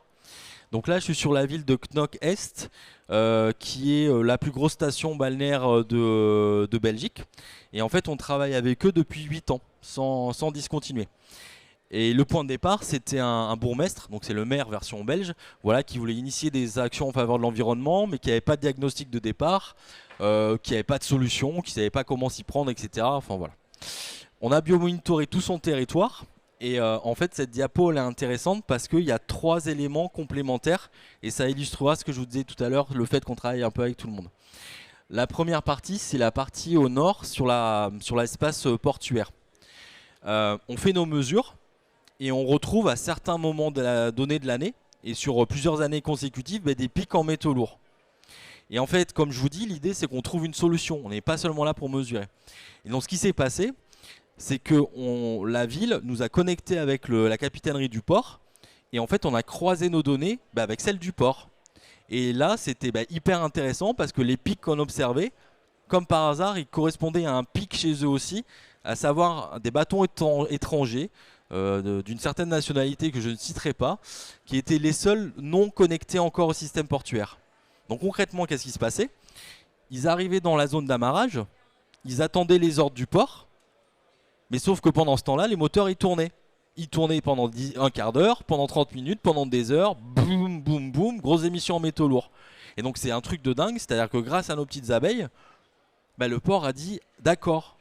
[SPEAKER 1] Donc là je suis sur la ville de Knokke-Est, qui est la plus grosse station balnéaire de Belgique. Et en fait on travaille avec eux depuis 8 ans, sans discontinuer. Et le point de départ, c'était un bourgmestre, donc c'est le maire version belge, voilà, qui voulait initier des actions en faveur de l'environnement, mais qui n'avait pas de diagnostic de départ, qui n'avait pas de solution, qui ne savait pas comment s'y prendre, etc. Enfin voilà. On a biomonitoré tout son territoire, et en fait cette diapo elle est intéressante parce qu'il y a 3 éléments complémentaires, et ça illustrera ce que je vous disais tout à l'heure, le fait qu'on travaille un peu avec tout le monde. La première partie, c'est la partie au nord, sur l'espace portuaire. On fait nos mesures, et on retrouve à certains moments de la donnée de l'année et sur plusieurs années consécutives des pics en métaux lourds. Et en fait, comme je vous dis, l'idée c'est qu'on trouve une solution. On n'est pas seulement là pour mesurer. Et donc ce qui s'est passé, c'est que la ville nous a connectés avec la capitainerie du port et en fait on a croisé nos données avec celles du port. Et là c'était hyper intéressant parce que les pics qu'on observait, comme par hasard, ils correspondaient à un pic chez eux aussi, à savoir des bâtons étrangers d'une certaine nationalité que je ne citerai pas, qui étaient les seuls non connectés encore au système portuaire. Donc concrètement, qu'est-ce qui se passait? Ils arrivaient dans la zone d'amarrage, ils attendaient les ordres du port, mais sauf que pendant ce temps-là, les moteurs ils tournaient. Ils tournaient pendant un quart d'heure, pendant 30 minutes, pendant des heures, boum, boum, boum, grosse émission en métaux lourds. Et donc c'est un truc de dingue, c'est-à-dire que grâce à nos petites abeilles, bah, le port a dit d'accord,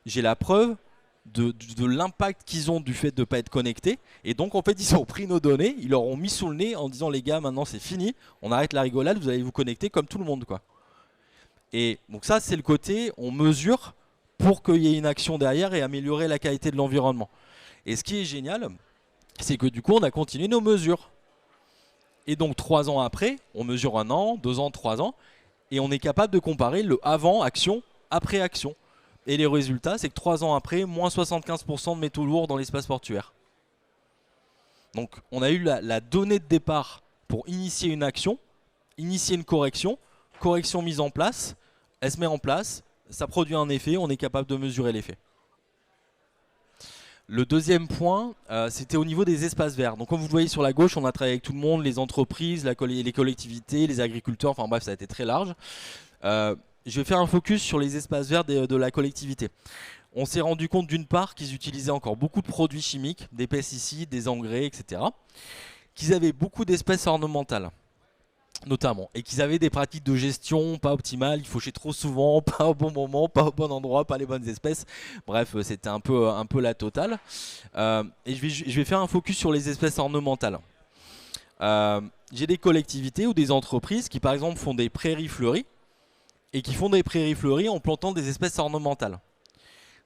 [SPEAKER 1] j'ai la preuve de l'impact qu'ils ont du fait de ne pas être connectés. Et donc en fait ils ont pris nos données, ils leur ont mis sous le nez en disant les gars maintenant c'est fini, on arrête la rigolade, vous allez vous connecter comme tout le monde quoi. Et donc ça c'est le côté on mesure pour qu'il y ait une action derrière et améliorer la qualité de l'environnement. Et ce qui est génial, c'est que du coup on a continué nos mesures. Et donc 3 ans après, on mesure 1 an, 2 ans, 3 ans, et on est capable de comparer le avant action, après action. Et les résultats, c'est que 3 ans après, moins 75% de métaux lourds dans l'espace portuaire. Donc on a eu la donnée de départ pour initier une action, initier une correction, correction mise en place, elle se met en place, ça produit un effet, on est capable de mesurer l'effet. Le deuxième point, c'était au niveau des espaces verts. Donc comme vous le voyez sur la gauche, on a travaillé avec tout le monde, les entreprises, les collectivités, les agriculteurs, enfin bref, ça a été très large. Je vais faire un focus sur les espaces verts de la collectivité. On s'est rendu compte d'une part qu'ils utilisaient encore beaucoup de produits chimiques, des pesticides, des engrais, etc. Qu'ils avaient beaucoup d'espèces ornementales, notamment, et qu'ils avaient des pratiques de gestion pas optimales, ils fauchaient trop souvent, pas au bon moment, pas au bon endroit, pas les bonnes espèces. Bref, c'était un peu la totale. Et je vais faire un focus sur les espèces ornementales. J'ai des collectivités ou des entreprises qui par exemple font des prairies fleuries, et qui font des prairies fleuries en plantant des espèces ornementales.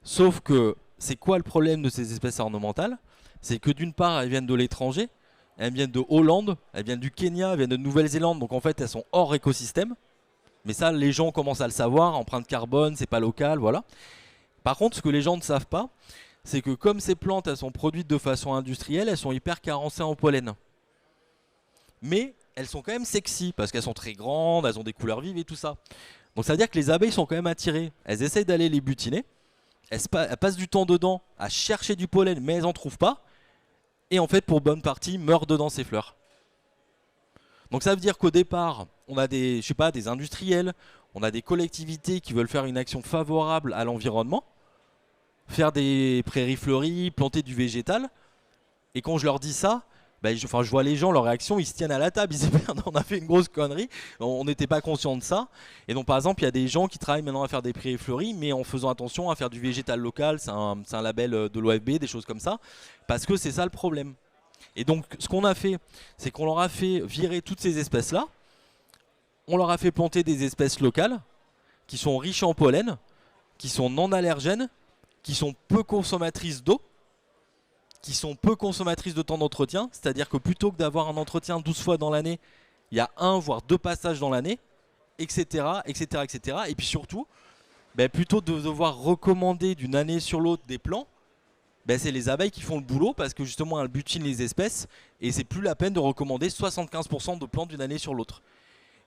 [SPEAKER 1] Sauf que, c'est quoi le problème de ces espèces ornementales? C'est que d'une part, elles viennent de l'étranger, elles viennent de Hollande, elles viennent du Kenya, elles viennent de Nouvelle-Zélande, donc en fait elles sont hors écosystème. Mais ça, les gens commencent à le savoir, empreinte carbone, c'est pas local, voilà. Par contre, ce que les gens ne savent pas, c'est que comme ces plantes, elles sont produites de façon industrielle, elles sont hyper carencées en pollen. Mais elles sont quand même sexy, parce qu'elles sont très grandes, elles ont des couleurs vives et tout ça. Donc ça veut dire que les abeilles sont quand même attirées. Elles essayent d'aller les butiner. Elles passent du temps dedans à chercher du pollen, mais elles n'en trouvent pas. Et en fait, pour bonne partie, meurent dedans ces fleurs. Donc ça veut dire qu'au départ, on a des industriels, on a des collectivités qui veulent faire une action favorable à l'environnement, faire des prairies fleuries, planter du végétal. Et quand je leur dis ça, je vois les gens, leur réaction, ils se tiennent à la table, ils se disent merde, on a fait une grosse connerie, on n'était pas conscient de ça. Et donc par exemple, il y a des gens qui travaillent maintenant à faire des prairies fleuries, mais en faisant attention à faire du végétal local, c'est un label de l'OFB, des choses comme ça, parce que c'est ça le problème. Et donc ce qu'on a fait, c'est qu'on leur a fait virer toutes ces espèces-là, on leur a fait planter des espèces locales, qui sont riches en pollen, qui sont non allergènes, qui sont peu consommatrices d'eau, qui sont peu consommatrices de temps d'entretien, c'est-à-dire que plutôt que d'avoir un entretien 12 fois dans l'année, il y a 1 voire 2 passages dans l'année, etc., etc., etc. Et puis surtout, plutôt de devoir recommander d'une année sur l'autre des plants, c'est les abeilles qui font le boulot parce que justement elles butinent les espèces et c'est plus la peine de recommander 75% de plants d'une année sur l'autre.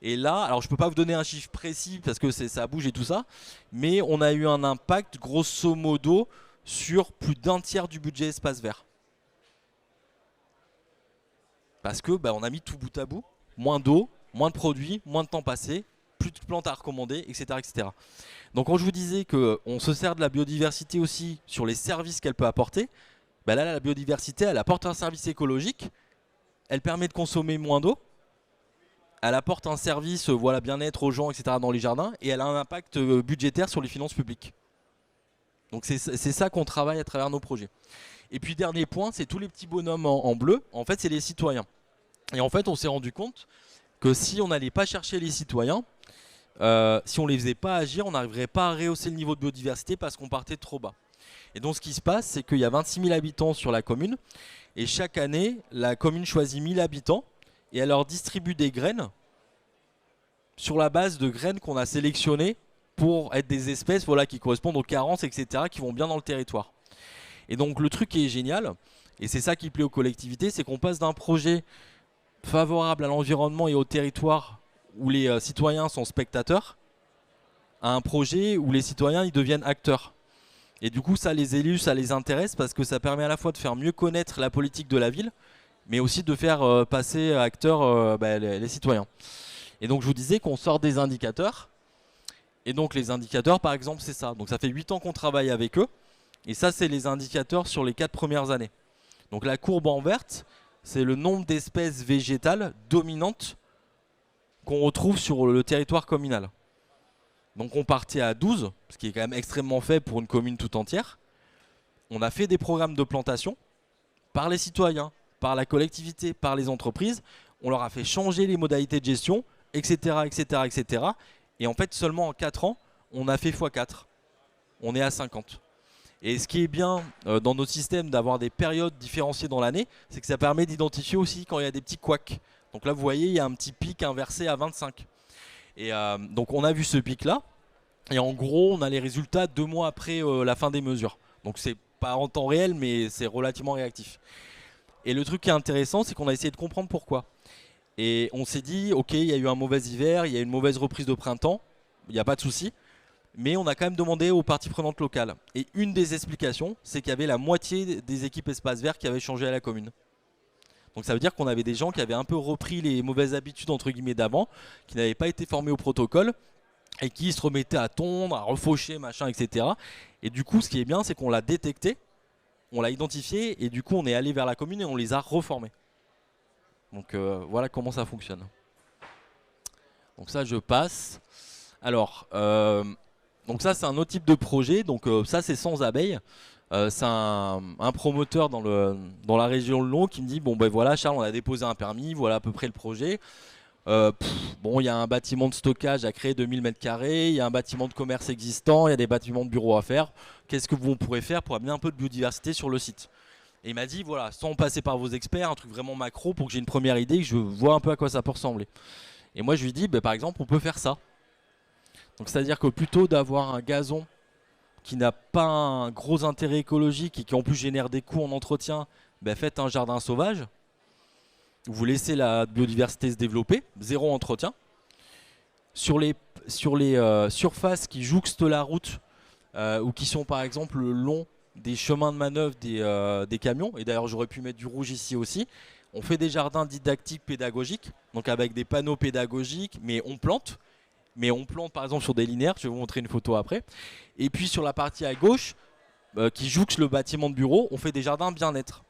[SPEAKER 1] Et là, alors je peux pas vous donner un chiffre précis parce que ça bouge et tout ça, mais on a eu un impact grosso modo sur plus d'1 tiers du budget espace vert. Parce que on a mis tout bout à bout, moins d'eau, moins de produits, moins de temps passé, plus de plantes à recommander, etc. etc. Donc quand je vous disais qu'on se sert de la biodiversité aussi sur les services qu'elle peut apporter, là la biodiversité elle apporte un service écologique, elle permet de consommer moins d'eau, elle apporte un service bien-être aux gens, etc. dans les jardins, et elle a un impact budgétaire sur les finances publiques. Donc c'est ça qu'on travaille à travers nos projets. Et puis dernier point, c'est tous les petits bonhommes en bleu, en fait c'est les citoyens. Et en fait on s'est rendu compte que si on n'allait pas chercher les citoyens, si on les faisait pas agir, on n'arriverait pas à rehausser le niveau de biodiversité parce qu'on partait trop bas. Et donc ce qui se passe, c'est qu'il y a 26 000 habitants sur la commune, et chaque année, la commune choisit 1000 habitants, et elle leur distribue des graines sur la base de graines qu'on a sélectionnées pour être des espèces qui correspondent aux carences, etc., qui vont bien dans le territoire. Et donc le truc qui est génial, et c'est ça qui plaît aux collectivités, c'est qu'on passe d'un projet favorable à l'environnement et au territoire où les citoyens sont spectateurs à un projet où les citoyens ils deviennent acteurs. Et du coup ça les élus, ça les intéresse parce que ça permet à la fois de faire mieux connaître la politique de la ville, mais aussi de faire passer à acteurs les citoyens. Et donc je vous disais qu'on sort des indicateurs, et donc les indicateurs par exemple c'est ça. Donc ça fait 8 ans qu'on travaille avec eux, et ça c'est les indicateurs sur les 4 premières années. Donc la courbe en verte, c'est le nombre d'espèces végétales dominantes qu'on retrouve sur le territoire communal. Donc on partait à 12, ce qui est quand même extrêmement faible pour une commune tout entière. On a fait des programmes de plantation par les citoyens, par la collectivité, par les entreprises. On leur a fait changer les modalités de gestion, etc., etc., etc. Et en fait, seulement en 4 ans, on a fait x4. On est à 50. Et ce qui est bien dans notre système d'avoir des périodes différenciées dans l'année, c'est que ça permet d'identifier aussi quand il y a des petits couacs. Donc là, vous voyez, il y a un petit pic inversé à 25. Et donc on a vu ce pic-là. Et en gros, on a les résultats 2 mois après la fin des mesures. Donc c'est pas en temps réel, mais c'est relativement réactif. Et le truc qui est intéressant, c'est qu'on a essayé de comprendre pourquoi. Et on s'est dit, ok, il y a eu un mauvais hiver, il y a eu une mauvaise reprise de printemps, il n'y a pas de souci. Mais on a quand même demandé aux parties prenantes locales. Et une des explications, c'est qu'il y avait la moitié des équipes espace vert qui avaient changé à la commune. Donc ça veut dire qu'on avait des gens qui avaient un peu repris les mauvaises habitudes entre guillemets d'avant, qui n'avaient pas été formés au protocole et qui se remettaient à tondre, à refaucher, machin, etc. Et du coup, ce qui est bien, c'est qu'on l'a détecté, on l'a identifié et du coup, on est allé vers la commune et on les a reformés. Donc voilà comment ça fonctionne. Donc ça, je passe. Alors, donc ça, c'est un autre type de projet. Donc ça, c'est sans abeilles. C'est un promoteur dans la région de Lyon qui me dit bon ben voilà Charles, on a déposé un permis, voilà à peu près le projet. Bon, il y a un bâtiment de stockage à créer de 1000 m², il y a un bâtiment de commerce existant, il y a des bâtiments de bureaux à faire. Qu'est-ce que vous pourrez faire pour amener un peu de biodiversité sur le site? Et il m'a dit voilà, sans passer par vos experts, un truc vraiment macro pour que j'ai une première idée, que je vois un peu à quoi ça peut ressembler. Et moi je lui dis par exemple on peut faire ça. Donc c'est-à-dire que plutôt d'avoir un gazon qui n'a pas un gros intérêt écologique et qui en plus génère des coûts en entretien, faites un jardin sauvage. Vous laissez la biodiversité se développer, zéro entretien. Sur les surfaces qui jouxtent la route ou qui sont par exemple le long des chemins de manœuvre des camions, et d'ailleurs j'aurais pu mettre du rouge ici aussi, on fait des jardins didactiques pédagogiques, donc avec des panneaux pédagogiques, mais on plante par exemple sur des linéaires, je vais vous montrer une photo après. Et puis sur la partie à gauche, qui jouxte le bâtiment de bureau, on fait des jardins bien-être.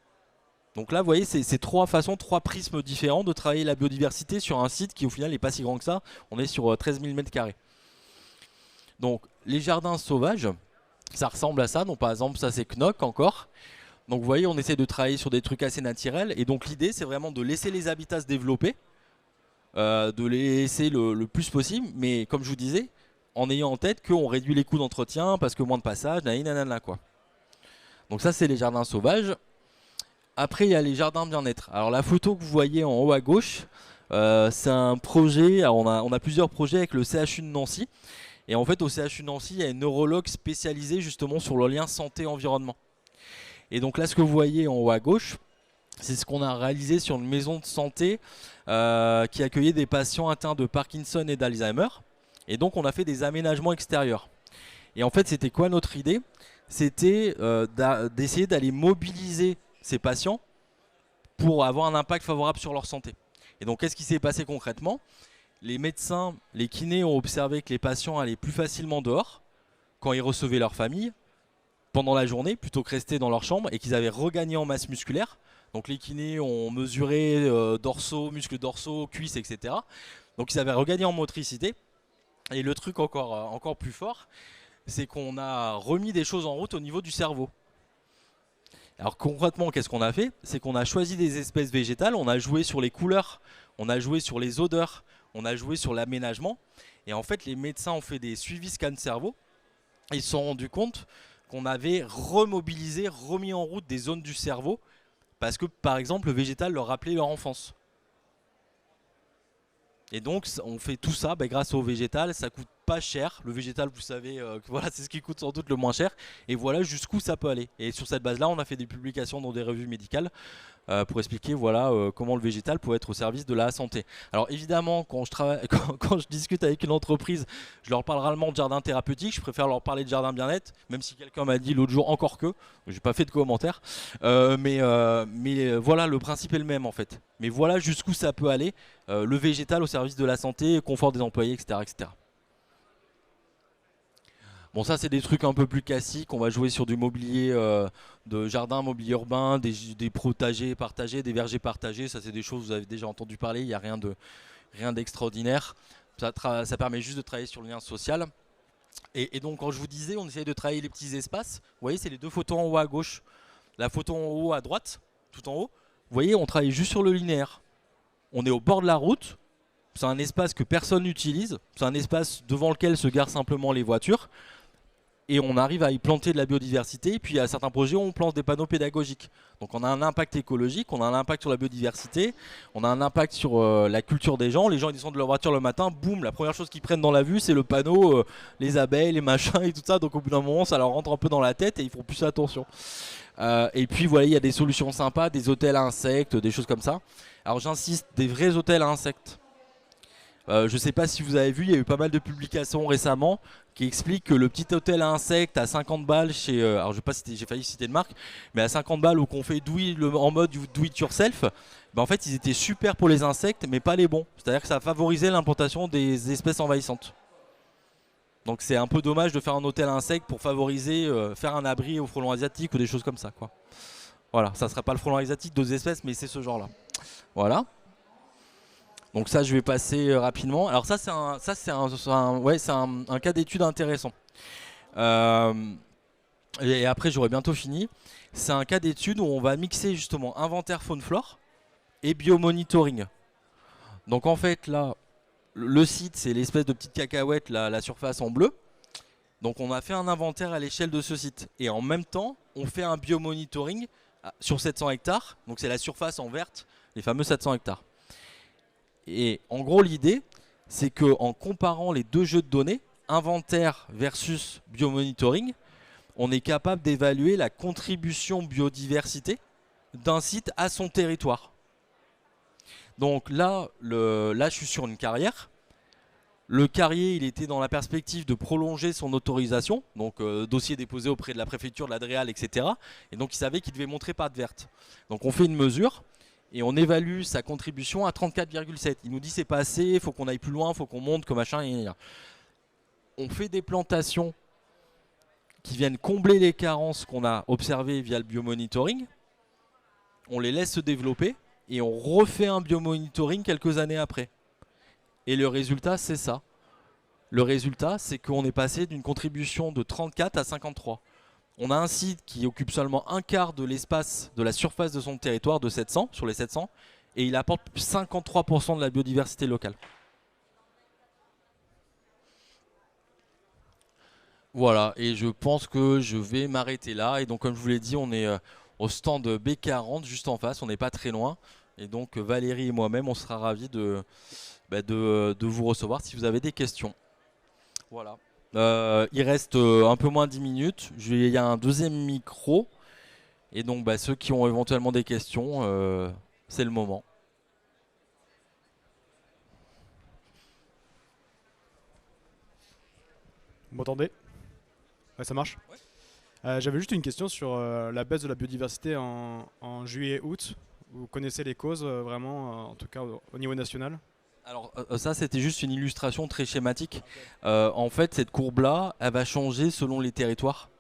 [SPEAKER 1] Donc là, vous voyez, c'est trois façons, trois prismes différents de travailler la biodiversité sur un site qui au final n'est pas si grand que ça. On est sur 13 000 m². Donc les jardins sauvages, ça ressemble à ça. Donc par exemple, ça c'est Knock encore. Donc vous voyez, on essaie de travailler sur des trucs assez naturels. Et donc l'idée, c'est vraiment de laisser les habitats se développer. De les laisser le plus possible, mais comme je vous disais, en ayant en tête qu'on réduit les coûts d'entretien parce que moins de passage, nanana quoi. Donc ça c'est les jardins sauvages. Après il y a les jardins bien-être. Alors la photo que vous voyez en haut à gauche, c'est un projet. Alors on a plusieurs projets avec le CHU de Nancy. Et en fait au CHU de Nancy il y a une neurologue spécialisée justement sur le lien santé-environnement. Et donc là ce que vous voyez en haut à gauche, c'est ce qu'on a réalisé sur une maison de santé qui accueillait des patients atteints de Parkinson et d'Alzheimer. Et donc on a fait des aménagements extérieurs. Et en fait c'était quoi notre idée? C'était d'essayer d'aller mobiliser ces patients pour avoir un impact favorable sur leur santé. Et donc qu'est-ce qui s'est passé concrètement? Les médecins, les kinés ont observé que les patients allaient plus facilement dehors quand ils recevaient leur famille pendant la journée plutôt que rester dans leur chambre, et qu'ils avaient regagné en masse musculaire. Donc les kinés ont mesuré dorsaux, muscles dorsaux, cuisses, etc. Donc ils avaient regagné en motricité. Et le truc encore plus fort, c'est qu'on a remis des choses en route au niveau du cerveau. Alors concrètement, qu'est-ce qu'on a fait? C'est qu'on a choisi des espèces végétales, on a joué sur les couleurs, on a joué sur les odeurs, on a joué sur l'aménagement. Et en fait, les médecins ont fait des suivis scan cerveau. Et ils se sont rendus compte qu'on avait remobilisé, remis en route des zones du cerveau parce que par exemple le végétal leur rappelait leur enfance. Et donc on fait tout ça grâce au végétal, ça coûte pas cher. Le végétal, vous savez, voilà, c'est ce qui coûte sans doute le moins cher. Et voilà jusqu'où ça peut aller. Et sur cette base-là, on a fait des publications dans des revues médicales pour expliquer voilà, comment le végétal peut être au service de la santé. Alors évidemment, quand je discute avec une entreprise, je leur parle rarement de jardin thérapeutique. Je préfère leur parler de jardin bien-être, même si quelqu'un m'a dit l'autre jour encore que. J'ai pas fait de commentaires. Mais voilà, le principe est le même en fait. Mais voilà jusqu'où ça peut aller. Le végétal au service de la santé, confort des employés, etc. etc. Bon, ça c'est des trucs un peu plus classiques. On va jouer sur du mobilier de jardin, mobilier urbain, des potagers partagés, des vergers partagés. Ça c'est des choses que vous avez déjà entendu parler. Il n'y a rien rien d'extraordinaire. Ça permet juste de travailler sur le lien social. Et donc quand je vous disais, on essaye de travailler les petits espaces. Vous voyez, c'est les deux photos en haut à gauche. La photo en haut à droite, tout en haut. Vous voyez, on travaille juste sur le linéaire. On est au bord de la route. C'est un espace que personne n'utilise. C'est un espace devant lequel se garent simplement les voitures. Et on arrive à y planter de la biodiversité. Et puis à certains projets, on plante des panneaux pédagogiques. Donc on a un impact écologique, on a un impact sur la biodiversité, on a un impact sur la culture des gens. Les gens ils descendent de leur voiture le matin, boum, la première chose qu'ils prennent dans la vue, c'est le panneau, les abeilles, les machins et tout ça. Donc au bout d'un moment, ça leur rentre un peu dans la tête et ils font plus attention. Et puis voilà, il y a des solutions sympas, des hôtels à insectes, des choses comme ça. Alors j'insiste, des vrais hôtels à insectes. Je ne sais pas si vous avez vu, il y a eu pas mal de publications récemment qui expliquent que le petit hôtel à insectes à 50 balles chez... alors je sais pas si j'ai failli citer de marque, mais à 50 balles où qu'on fait en mode do it yourself, en fait ils étaient super pour les insectes mais pas les bons. C'est-à-dire que ça favorisait l'implantation des espèces envahissantes. Donc c'est un peu dommage de faire un hôtel à insectes pour favoriser, faire un abri au frelon asiatique ou des choses comme ça, quoi. Voilà, ça ne sera pas le frelon asiatique, d'autres espèces, mais c'est ce genre-là. Voilà. Donc ça je vais passer rapidement. Alors ça c'est un cas d'étude intéressant. Et après j'aurai bientôt fini. C'est un cas d'étude où on va mixer justement inventaire faune-flore et biomonitoring. Donc en fait là, le site c'est l'espèce de petite cacahuète, la surface en bleu. Donc on a fait un inventaire à l'échelle de ce site. Et en même temps, on fait un biomonitoring sur 700 hectares. Donc c'est la surface en verte, les fameux 700 hectares. Et en gros, l'idée, c'est qu'en comparant les deux jeux de données, inventaire versus biomonitoring, on est capable d'évaluer la contribution biodiversité d'un site à son territoire. Donc là, je suis sur une carrière. Le carrier, il était dans la perspective de prolonger son autorisation, donc dossier déposé auprès de la préfecture, de l'Adréal, etc. Et donc il savait qu'il devait montrer patte verte. Donc on fait une mesure. Et on évalue sa contribution à 34,7. Il nous dit c'est pas assez, il faut qu'on aille plus loin, il faut qu'on monte, que machin. On fait des plantations qui viennent combler les carences qu'on a observées via le biomonitoring. On les laisse se développer et on refait un biomonitoring quelques années après. Et le résultat, c'est ça. Le résultat, c'est qu'on est passé d'une contribution de 34 à 53. On a un site qui occupe seulement un quart de l'espace, de la surface de son territoire de 700, sur les 700, et il apporte 53% de la biodiversité locale. Voilà, et je pense que je vais m'arrêter là. Et donc comme je vous l'ai dit, on est au stand B40, juste en face, on n'est pas très loin. Et donc Valérie et moi-même, on sera ravis de vous recevoir si vous avez des questions. Voilà. Il reste un peu moins de 10 minutes. Il y a un deuxième micro. Et donc ceux qui ont éventuellement des questions, c'est le moment.
[SPEAKER 2] Vous m'entendez? Ouais, ça marche?
[SPEAKER 1] Ouais.
[SPEAKER 2] J'avais juste une question sur la baisse de la biodiversité en juillet-août. Vous connaissez les causes vraiment, en tout cas au niveau national?
[SPEAKER 1] Alors ça c'était juste une illustration très schématique. En fait cette courbe là elle va changer selon les territoires.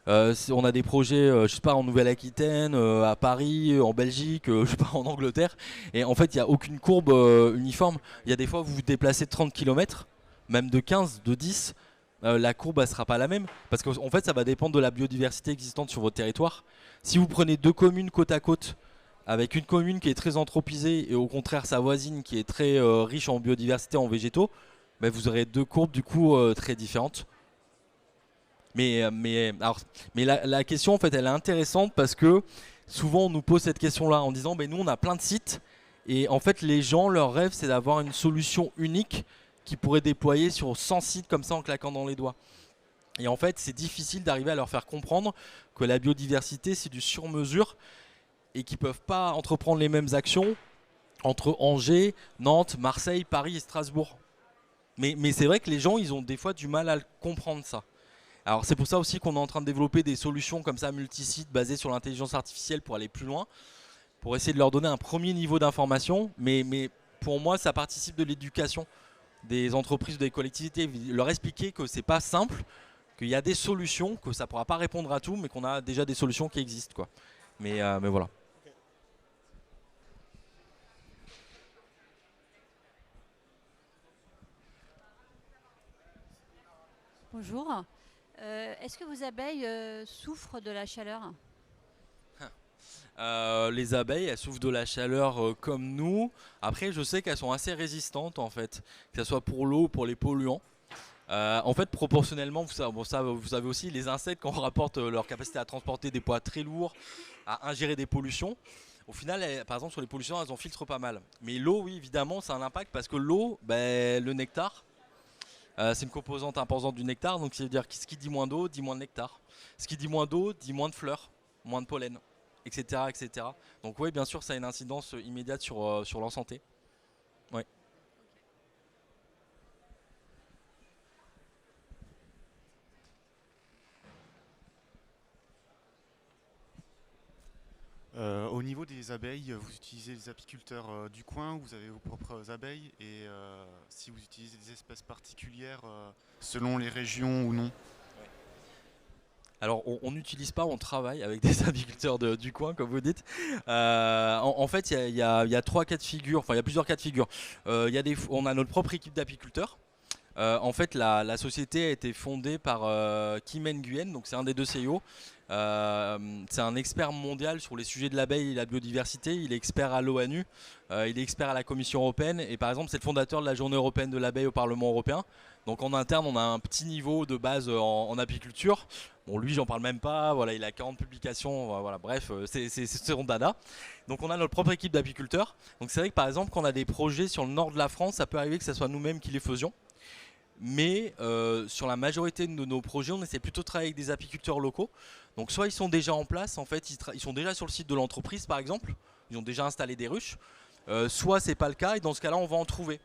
[SPEAKER 1] On a des projets je sais pas en Nouvelle-Aquitaine, à Paris, en Belgique, je sais pas en Angleterre. Et en fait il n'y a aucune courbe uniforme. Il y a des fois où vous vous déplacez de 30 km, même de 15, de 10. La courbe elle sera pas la même. Parce qu'en fait ça va dépendre de la biodiversité existante sur votre territoire. Si vous prenez deux communes côte à côte, avec une commune qui est très anthropisée et au contraire sa voisine qui est très riche en biodiversité, en végétaux, vous aurez deux courbes du coup très différentes. Mais la question en fait elle est intéressante parce que souvent on nous pose cette question là en disant nous on a plein de sites et en fait les gens leur rêve c'est d'avoir une solution unique qui pourrait déployer sur 100 sites comme ça en claquant dans les doigts. Et en fait c'est difficile d'arriver à leur faire comprendre que la biodiversité c'est du sur-mesure et qui ne peuvent pas entreprendre les mêmes actions entre Angers, Nantes, Marseille, Paris et Strasbourg. Mais c'est vrai que les gens, ils ont des fois du mal à comprendre ça. Alors c'est pour ça aussi qu'on est en train de développer des solutions comme ça multisites basées sur l'intelligence artificielle pour aller plus loin, pour essayer de leur donner un premier niveau d'information. Mais pour moi, ça participe de l'éducation des entreprises ou des collectivités. Leur expliquer que c'est pas simple, qu'il y a des solutions, que ça ne pourra pas répondre à tout, mais qu'on a déjà des solutions qui existent, quoi. Mais voilà.
[SPEAKER 3] Bonjour. Est-ce que vos abeilles souffrent de la chaleur?
[SPEAKER 1] Les abeilles, elles souffrent de la chaleur comme nous. Après, je sais qu'elles sont assez résistantes en fait, que ce soit pour l'eau ou pour les polluants. En fait, proportionnellement, vous savez aussi, les insectes, quand on rapporte leur capacité à transporter des poids très lourds, à ingérer des pollutions, au final, par exemple, sur les pollutions, elles en filtrent pas mal. Mais l'eau, oui, évidemment, ça a un impact parce que l'eau, ben, le nectar, c'est une composante importante du nectar. Donc, ça veut dire que ce qui dit moins d'eau, dit moins de nectar. Ce qui dit moins d'eau, dit moins de fleurs, moins de pollen, etc., etc. Donc, oui, bien sûr, ça a une incidence immédiate sur leur santé. Ouais.
[SPEAKER 4] Au niveau des abeilles, vous utilisez les apiculteurs du coin, ou vous avez vos propres abeilles, et si vous utilisez des espèces particulières selon les régions ou non?
[SPEAKER 1] Alors on n'utilise pas, on travaille avec des apiculteurs du coin, comme vous dites. En fait, il y a trois cas de figure, enfin il y a plusieurs cas de figure. On a notre propre équipe d'apiculteurs. En fait, la société a été fondée par Kim Nguyen, donc c'est un des deux CEO. C'est un expert mondial sur les sujets de l'abeille et de la biodiversité. Il est expert à l'ONU, il est expert à la Commission européenne, et par exemple, c'est le fondateur de la Journée européenne de l'abeille au Parlement européen. Donc en interne, on a un petit niveau de base en apiculture. Bon, lui, j'en parle même pas. Voilà, il a 40 publications. Voilà, bref, c'est son dada. Donc on a notre propre équipe d'apiculteurs. Donc c'est vrai que par exemple, quand on a des projets sur le nord de la France, ça peut arriver que ce soit nous-mêmes qui les faisions. Mais sur la majorité de nos projets, on essaie plutôt de travailler avec des apiculteurs locaux. Donc soit ils sont déjà en place, en fait, ils sont déjà sur le site de l'entreprise par exemple, ils ont déjà installé des ruches. Soit c'est pas le cas, et dans ce cas-là, on va en trouver.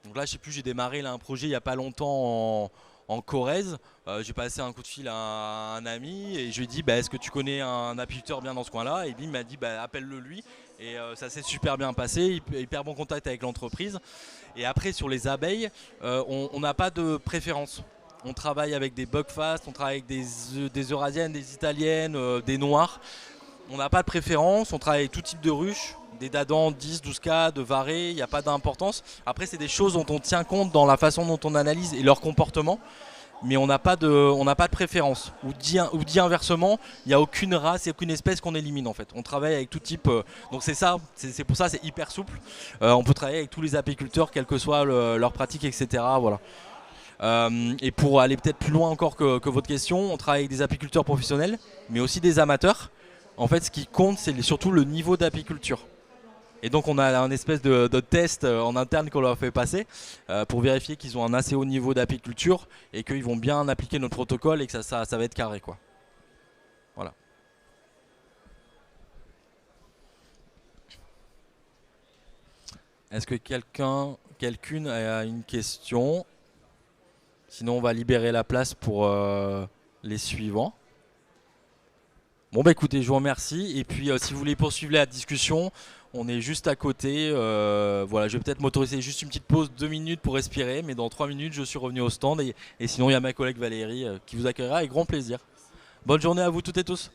[SPEAKER 1] Donc là, je sais plus, j'ai démarré là, un projet il n'y a pas longtemps en Corrèze. J'ai passé un coup de fil à un ami et je lui ai dit bah, est-ce que tu connais un apiculteur bien dans ce coin-là? Et lui il m'a dit bah, appelle-le lui. Et ça s'est super bien passé, hyper bon contact avec l'entreprise. Et après, sur les abeilles, on n'a pas de préférence. On travaille avec des buckfast, on travaille avec des eurasiennes, des italiennes, des noires. On n'a pas de préférence, on travaille avec tout type de ruches, des dadans 10, 12K, de varés, il n'y a pas d'importance. Après, c'est des choses dont on tient compte dans la façon dont on analyse et leur comportement, mais on n'a pas de préférence. Ou dit inversement, il n'y a aucune race et aucune espèce qu'on élimine en fait. On travaille avec tout type, donc c'est ça, c'est pour ça c'est hyper souple. On peut travailler avec tous les apiculteurs, quelle que soit leur pratique, etc. Voilà. Et pour aller peut-être plus loin encore que votre question, on travaille avec des apiculteurs professionnels, mais aussi des amateurs. En fait, ce qui compte, c'est surtout le niveau d'apiculture. Et donc, on a un espèce de test en interne qu'on leur fait passer pour vérifier qu'ils ont un assez haut niveau d'apiculture et qu'ils vont bien appliquer notre protocole et que ça va être carré, quoi. Voilà. Est-ce que quelqu'une a une question? Sinon, on va libérer la place pour les suivants. Bon bah écoutez, je vous remercie. Et puis si vous voulez poursuivre la discussion, on est juste à côté. Voilà, je vais peut-être m'autoriser juste une petite pause, 2 minutes pour respirer. Mais dans 3 minutes, je suis revenu au stand. Et sinon, il y a ma collègue Valérie qui vous accueillera avec grand plaisir. Bonne journée à vous toutes et tous.